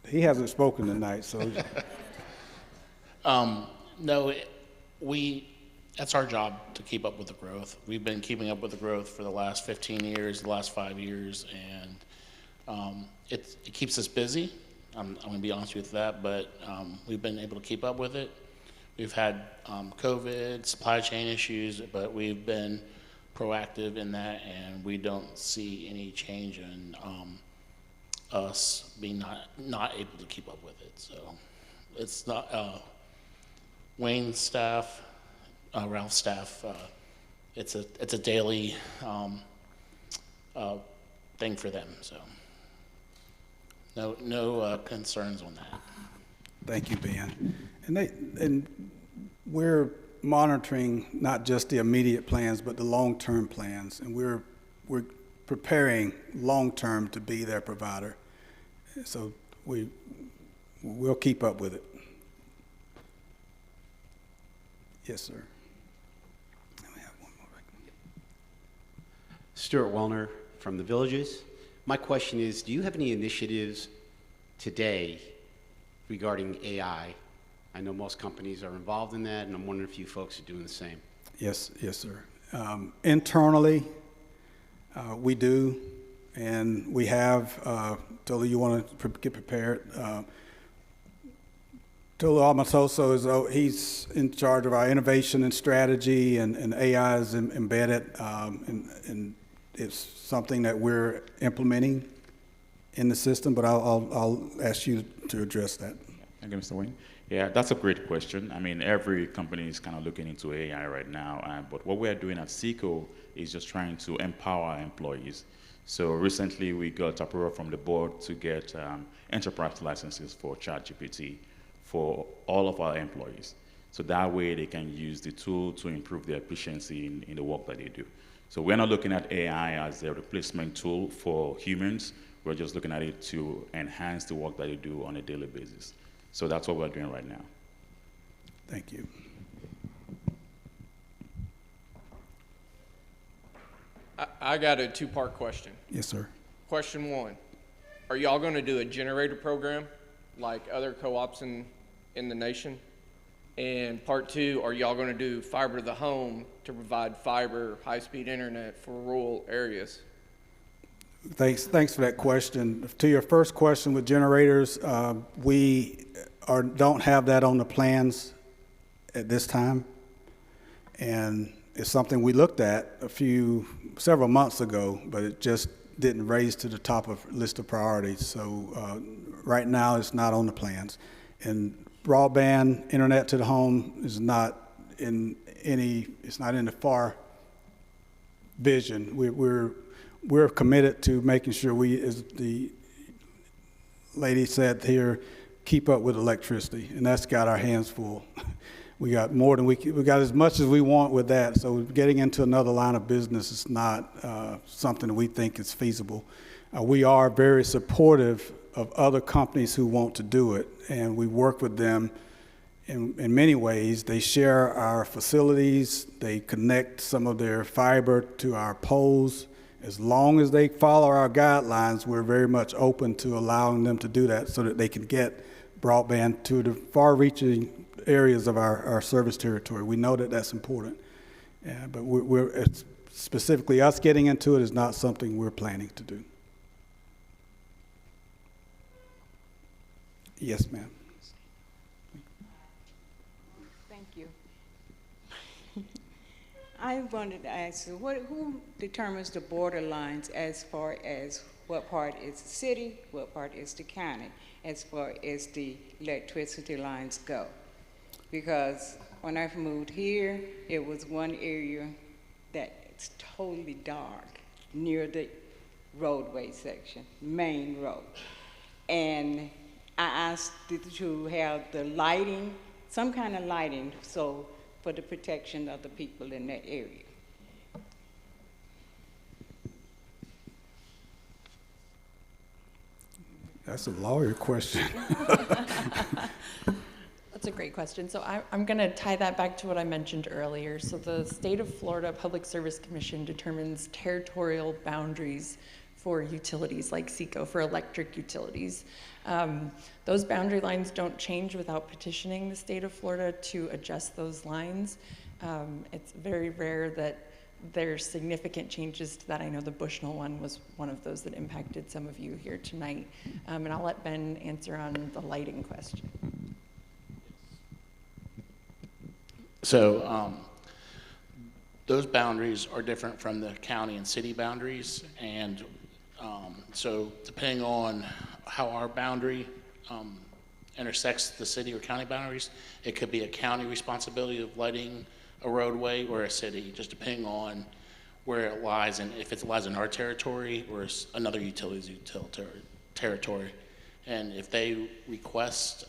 [SPEAKER 4] he hasn't spoken tonight, so.
[SPEAKER 11] No, that's our job to keep up with the growth. We've been keeping up with the growth for the last 15 years, the last 5 years, and it keeps us busy. I'm going to be honest with that, but we've been able to keep up with it. We've had COVID, supply chain issues, but we've been proactive in that, and we don't see any change in us being not able to keep up with it. So it's not Wayne's staff, Ralph's staff. It's a daily thing for them. So no concerns on that.
[SPEAKER 4] Thank you, Ben. And we're monitoring not just the immediate plans, but the long-term plans, and we're preparing long-term to be their provider. So we'll keep up with it. Yes, sir. Let me have one more.
[SPEAKER 12] Stuart Wellner from the Villages. My question is, do you have any initiatives today regarding AI? I know most companies are involved in that, and I'm wondering if you folks are doing the same.
[SPEAKER 4] Yes, sir. Internally, we do, and we have, Tolu, you want to get prepared? Tolu Amatoso he's in charge of our innovation and strategy, and AI is embedded, and it's something that we're implementing in the system, but I'll ask you to address that.
[SPEAKER 13] Thank you, Mr. Wayne. Yeah, that's a great question. I mean, every company is kind of looking into AI right now, but what we're doing at Seco is just trying to empower our employees. So recently we got approval from the board to get enterprise licenses for ChatGPT for all of our employees. So that way they can use the tool to improve their efficiency in the work that they do. So we're not looking at AI as a replacement tool for humans. We're just looking at it to enhance the work that they do on a daily basis. So that's what we're doing right now.
[SPEAKER 4] Thank you.
[SPEAKER 14] I got a two-part question.
[SPEAKER 4] Yes, sir.
[SPEAKER 14] Question one, are y'all going to do a generator program like other co-ops in the nation? And part two, are y'all going to do fiber to the home to provide fiber, high-speed internet for rural areas?
[SPEAKER 4] Thanks for that question. To your first question with generators, we don't have that on the plans at this time, and it's something we looked at several months ago, but it just didn't raise to the top of list of priorities. So right now, it's not on the plans, and broadband internet to the home is not in it's not in the far vision. We're committed to making sure we, as the lady said here, keep up with electricity, and that's got our hands full. We got more than we got as much as we want with that. So getting into another line of business is not something that we think is feasible. We are very supportive of other companies who want to do it, and we work with them in many ways. They share our facilities. They connect some of their fiber to our poles. As long as they follow our guidelines, we're very much open to allowing them to do that so that they can get broadband to the far-reaching areas of our service territory. We know that that's important, but we're specifically us getting into it is not something we're planning to do. Yes, ma'am.
[SPEAKER 15] Thank you. I wanted to ask you, who determines the border lines as far as what part is the city, what part is the county, as far as the electricity lines go? Because when I moved here, it was one area that's totally dark near the roadway section, main road. And I asked to have the lighting, some kind of lighting, so for the protection of the people in that area.
[SPEAKER 4] That's a lawyer question.
[SPEAKER 16] That's
[SPEAKER 6] a great question. So I'm going to tie that back to what I mentioned earlier. So the State of Florida Public Service Commission determines territorial boundaries for utilities like SECO, for electric utilities. Those boundary lines don't change without petitioning the state of Florida to adjust those lines. It's very rare that there's significant changes to that. I know the Bushnell one was one of those that impacted some of you here tonight. And I'll let Ben answer on the lighting question.
[SPEAKER 11] So those boundaries are different from the county and city boundaries. And so depending on how our boundary intersects the city or county boundaries, it could be a county responsibility of lighting a roadway or a city, just depending on where it lies and if it lies in our territory or another utility's territory. And if they request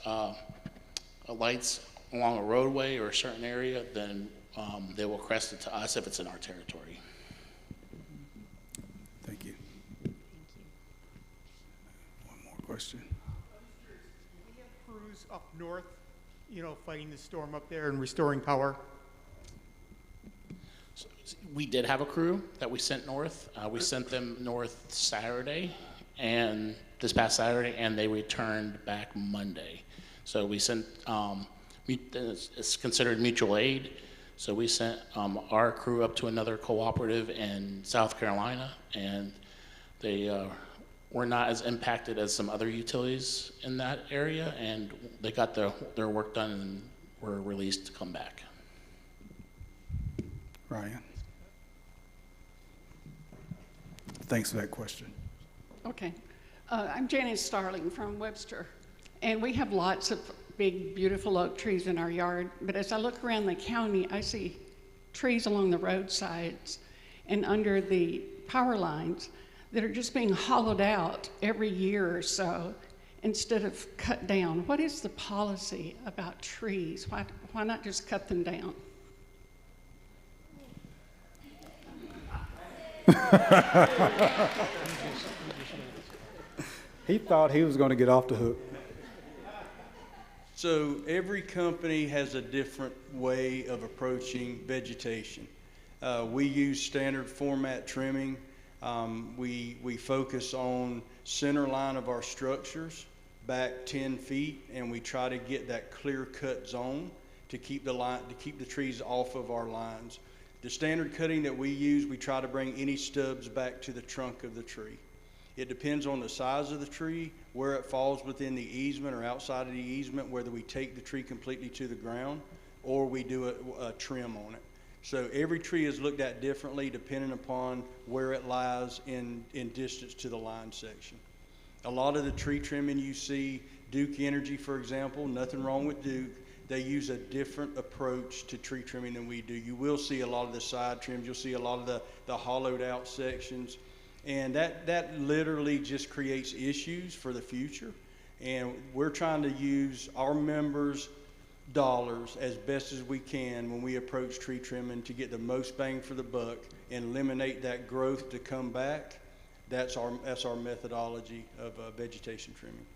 [SPEAKER 11] lights along a roadway or a certain area, then they will request it to us if it's in our territory.
[SPEAKER 4] Thank you. One more question.
[SPEAKER 7] We have crews up north, you know, fighting the storm up there and restoring power.
[SPEAKER 11] So we did have a crew that we sent north. We sent them north Saturday, and this past Saturday, and they returned back Monday. So we sent, it's considered mutual aid. So we sent our crew up to another cooperative in South Carolina, and they were not as impacted as some other utilities in that area, and they got their work done and were released to come back.
[SPEAKER 4] Ryan. Thanks for that question.
[SPEAKER 16] Okay. I'm Janice Starling from Webster, and we have lots of big, beautiful oak trees in our yard, but as I look around the county, I see trees along the roadsides and under the power lines that are just being hollowed out every year or so instead of cut down. What is the policy about trees? Why not just cut them down?
[SPEAKER 4] He thought he was going to get off the hook.
[SPEAKER 17] So every company has a different way of approaching vegetation. We use standard format trimming. We focus on center line of our structures back 10 feet, and we try to get that clear cut zone to keep the trees off of our lines. The standard cutting that we use, we try to bring any stubs back to the trunk of the tree. It depends on the size of the tree, where it falls within the easement or outside of the easement, whether we take the tree completely to the ground or we do a trim on it. So every tree is looked at differently depending upon where it lies in distance to the line section. A lot of the tree trimming you see, Duke Energy, for example, nothing wrong with Duke. They use a different approach to tree trimming than we do. You will see a lot of the side trims. You'll see a lot of the hollowed out sections. And that literally just creates issues for the future. And we're trying to use our members' dollars as best as we can when we approach tree trimming to get the most bang for the buck and eliminate that growth to come back. That's our methodology of vegetation trimming.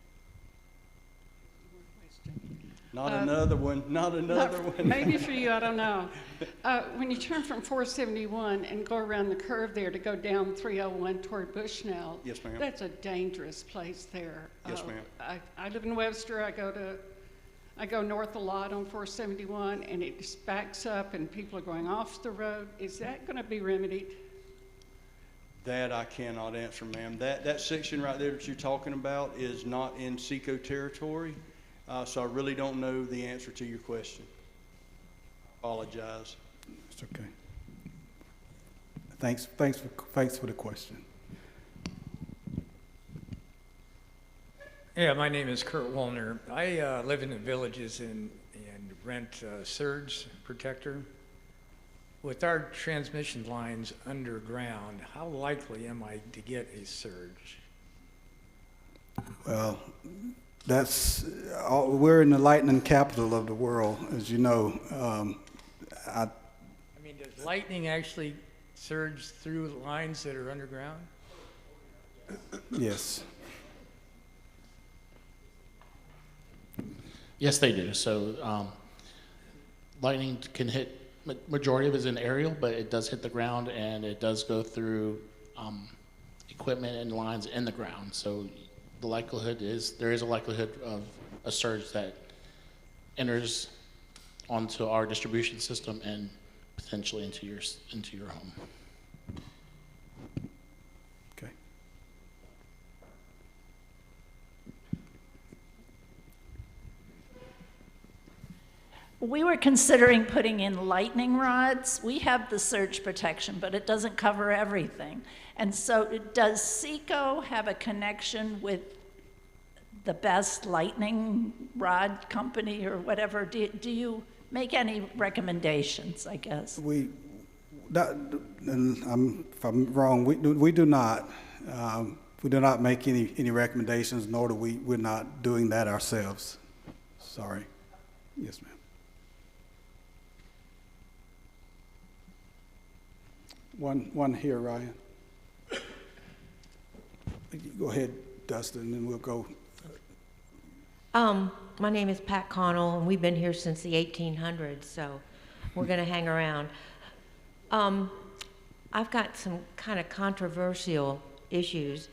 [SPEAKER 17] Not another one, not another one.
[SPEAKER 16] Maybe for you, I don't know. When you turn from 471 and go around the curve there to go down 301 toward Bushnell,
[SPEAKER 17] yes, ma'am.
[SPEAKER 16] That's a dangerous place there.
[SPEAKER 17] Yes, ma'am.
[SPEAKER 16] I live in Webster. I go north a lot on 471, and it just backs up, and people are going off the road. Is that going to be remedied?
[SPEAKER 17] That I cannot answer, ma'am. That section right there that you're talking about is not in SECO territory. So I really don't know the answer to your question. Apologize.
[SPEAKER 4] It's okay. Thanks for the question.
[SPEAKER 18] Yeah, my name is Kurt Wollner. I live in the villages and rent a surge protector. With our transmission lines underground, how likely am I to get a surge?
[SPEAKER 4] Well, we're in the lightning capital of the world, as you know.
[SPEAKER 18] I mean, does lightning actually surge through lines that are underground?
[SPEAKER 4] Yes.
[SPEAKER 11] Yes, they do. So lightning can hit, majority of it is in aerial, but it does hit the ground and it does go through equipment and lines in the ground. So the likelihood is, there is a likelihood of a surge that enters onto our distribution system and potentially into your home.
[SPEAKER 4] Okay.
[SPEAKER 19] We were considering putting in lightning rods. We have the surge protection, but it doesn't cover everything. And so does SECO have a connection with the best lightning rod company or whatever? Do you make any recommendations, I guess?
[SPEAKER 4] And if I'm wrong, we do not. We do not make any recommendations, nor do we're not doing that ourselves. Sorry. Yes, ma'am. One here, Ryan. Go ahead, Dustin, and then we'll go.
[SPEAKER 20] My name is Pat Connell, and we've been here since the 1800s, so we're going to hang around. I've got some kind of controversial issues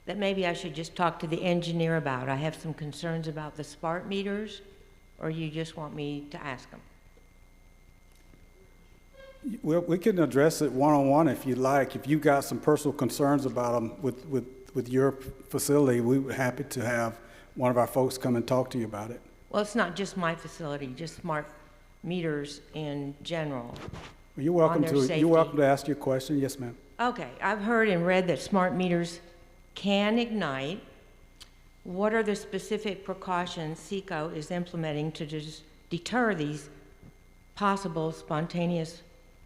[SPEAKER 20] that maybe I should just talk to the engineer about. I have some concerns about the smart meters, or you just want me to ask them?
[SPEAKER 4] Well, we can address it one-on-one if you'd like. If you've got some personal concerns about them with your facility, we're happy to have one of our folks come and talk to you about it.
[SPEAKER 20] Well, it's not just my facility, just smart meters in general.
[SPEAKER 4] Well, you're welcome to ask your question. Yes, ma'am.
[SPEAKER 20] Okay, I've heard and read that smart meters can ignite. What are the specific precautions SECO is implementing to just deter these possible spontaneous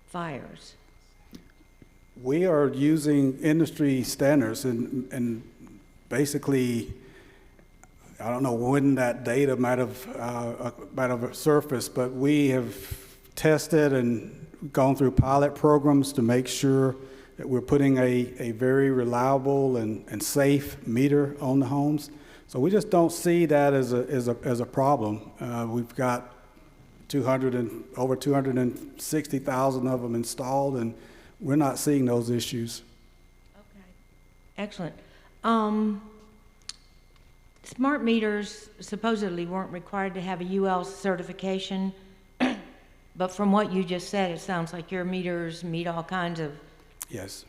[SPEAKER 20] fires?
[SPEAKER 4] We are using industry standards and basically, I don't know when that data might have surfaced, but we have tested and gone through pilot programs to make sure that we're putting a very reliable and safe meter on the homes. So we just don't see that as a problem. We've got over 260,000 of them installed, and we're not seeing those issues.
[SPEAKER 20] Okay, excellent. Smart meters supposedly weren't required to have a UL certification, but from what you just said, it sounds like your meters meet all kinds of
[SPEAKER 4] yes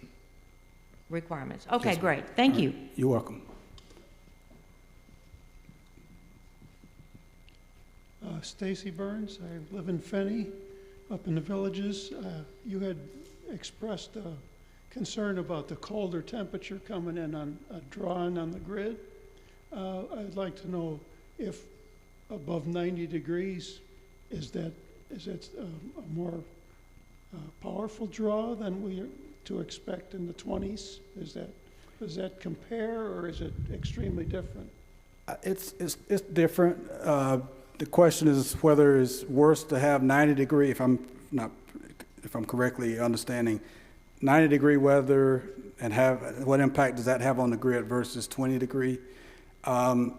[SPEAKER 20] requirements. Okay,
[SPEAKER 4] yes,
[SPEAKER 20] great. Thank you.
[SPEAKER 4] You're welcome.
[SPEAKER 21] Stacy Burns. I live in Fenney, up in the Villages. You had expressed a concern about the colder temperature coming in on drawing on the grid. I'd like to know if above 90 degrees, is that a more powerful draw than we are to expect in the 20s? Does that compare, or is it extremely different?
[SPEAKER 4] It's different. The question is whether it's worse to have 90 degree, if I'm correctly understanding, 90 degree weather and what impact does that have on the grid versus 20 degree? I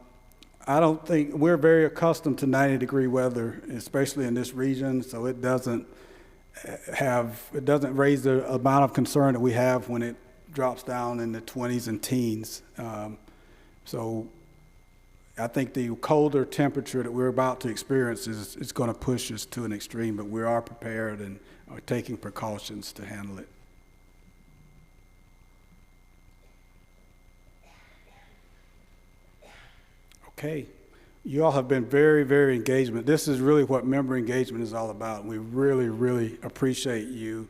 [SPEAKER 4] don't think we're very accustomed to 90 degree weather, especially in this region. So it doesn't raise the amount of concern that we have when it drops down in the 20s and teens. So I think the colder temperature that we're about to experience is going to push us to an extreme, but we are prepared and are taking precautions to handle it. Okay. You all have been very, very engaged. This is really what member engagement is all about. We really, really appreciate you,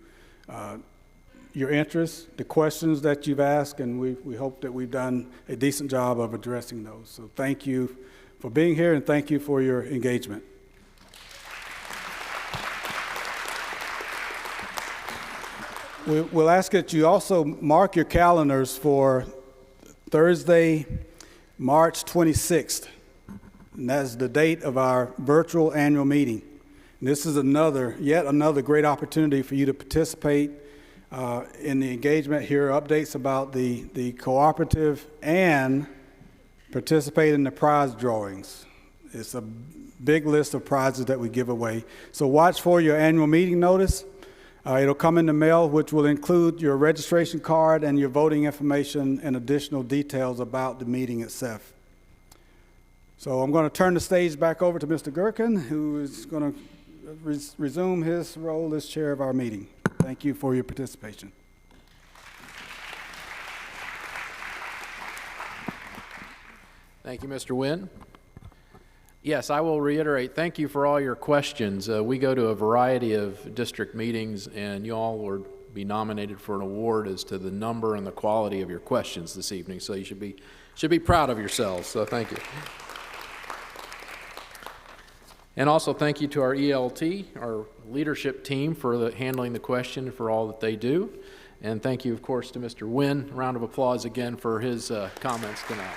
[SPEAKER 4] your interest, the questions that you've asked, and we hope that we've done a decent job of addressing those. So thank you for being here, and thank you for your engagement. We'll ask that you also mark your calendars for Thursday, March 26th. And that's the date of our virtual annual meeting. And this is yet another great opportunity for you to participate in the engagement, hear updates about the cooperative, and participate in the prize drawings. It's a big list of prizes that we give away. So watch for your annual meeting notice. It'll come in the mail, which will include your registration card and your voting information and additional details about the meeting itself. So I'm going to turn the stage back over to Mr. Gherkin, who is going to resume his role as chair of our meeting. Thank you for your participation.
[SPEAKER 3] Thank you, Mr. Wynn. Yes, I will reiterate, thank you for all your questions. We go to a variety of district meetings, and you all will be nominated for an award as to the number and the quality of your questions this evening, so you should be proud of yourselves, so thank you. And also thank you to our ELT, our leadership team, for handling the question, for all that they do. And thank you, of course, to Mr. Wynn. Round of applause again for his comments tonight.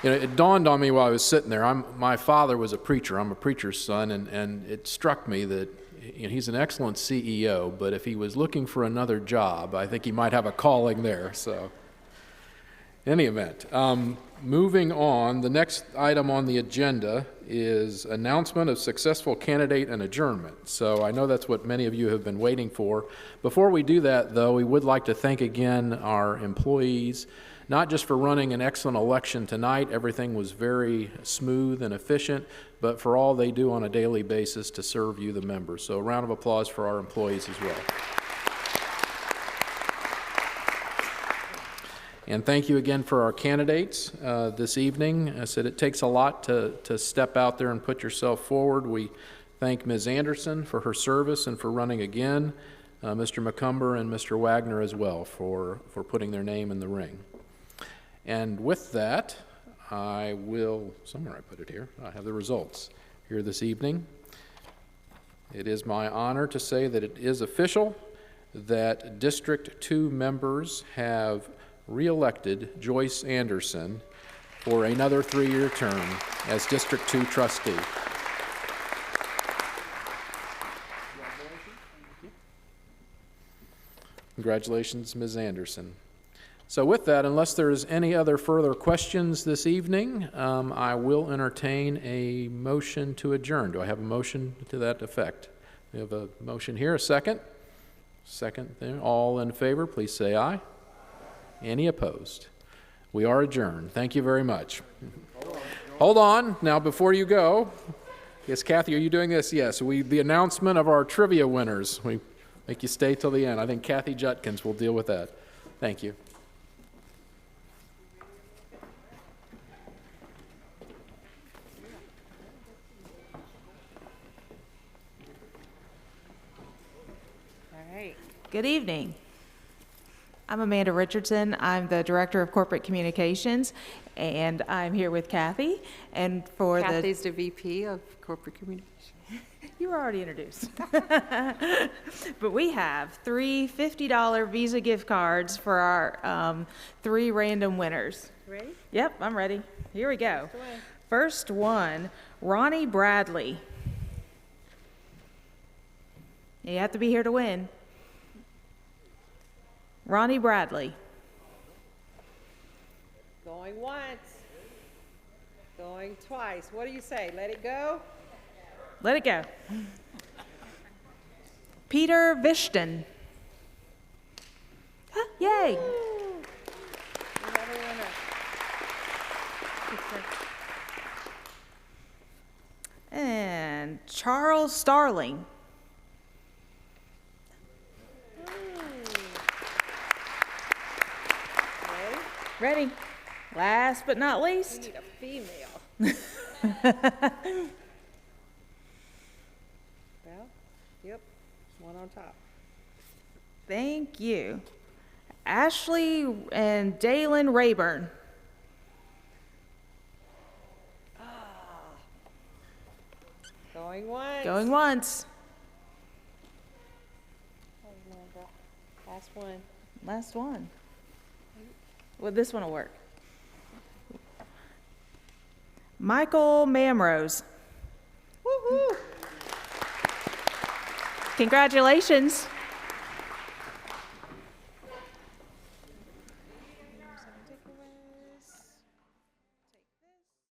[SPEAKER 3] You know, it dawned on me while I was sitting there. My father was a preacher. I'm a preacher's son, and it struck me that he's an excellent CEO, but if he was looking for another job, I think he might have a calling there. So, in any event, moving on, the next item on the agenda is announcement of successful candidate and adjournment. So I know that's what many of you have been waiting for. Before we do that, though, we would like to thank again our employees, not just for running an excellent election tonight, everything was very smooth and efficient, but for all they do on a daily basis to serve you, the members. So a round of applause for our employees as well. And thank you again for our candidates this evening. I said it takes a lot to step out there and put yourself forward. We thank Ms. Anderson for her service and for running again, Mr. McCumber and Mr. Wagner as well for putting their name in the ring. And with that, I will, somewhere I put it here, I have the results here this evening. It is my honor to say that it is official that District 2 members have re-elected Joyce Anderson for another 3-year term as District 2 trustee. Congratulations, Ms. Anderson. So with that, unless there's any other further questions this evening, I will entertain a motion to adjourn. Do I have a motion to that effect? We have a motion here. A second? Second. There. All in favor, please say aye. Any opposed? We are adjourned. Thank you very much. Hold on. Now, before you go, yes, Kathy, are you doing this? Yes. The announcement of our trivia winners. We make you stay till the end. I think Kathy Jutkins will deal with that. Thank you.
[SPEAKER 2] Good evening. I'm Amanda Richardson. I'm the Director of Corporate Communications, and I'm here with Kathy. And for
[SPEAKER 22] Kathy's the VP of Corporate Communications.
[SPEAKER 2] You were already introduced. But we have 3 $50 Visa gift cards for our 3 random winners.
[SPEAKER 22] Ready?
[SPEAKER 2] Yep, I'm ready. Here we go. First one, Ronnie Bradley. You have to be here to win. Ronnie Bradley.
[SPEAKER 22] Going once. Going twice. What do you say? Let it go?
[SPEAKER 2] Let it go. Peter Vishton. Ah, yay.
[SPEAKER 22] Another winner.
[SPEAKER 2] And Charles Starling. Ready? Last but not least.
[SPEAKER 22] We need a female. Well, yep, one on top.
[SPEAKER 2] Thank you. Ashley and Dalen Rayburn.
[SPEAKER 22] Going once.
[SPEAKER 2] Going once.
[SPEAKER 22] Last one.
[SPEAKER 2] Last one. Well, this one will work. Michael Mamrose.
[SPEAKER 22] Woohoo!
[SPEAKER 2] Congratulations.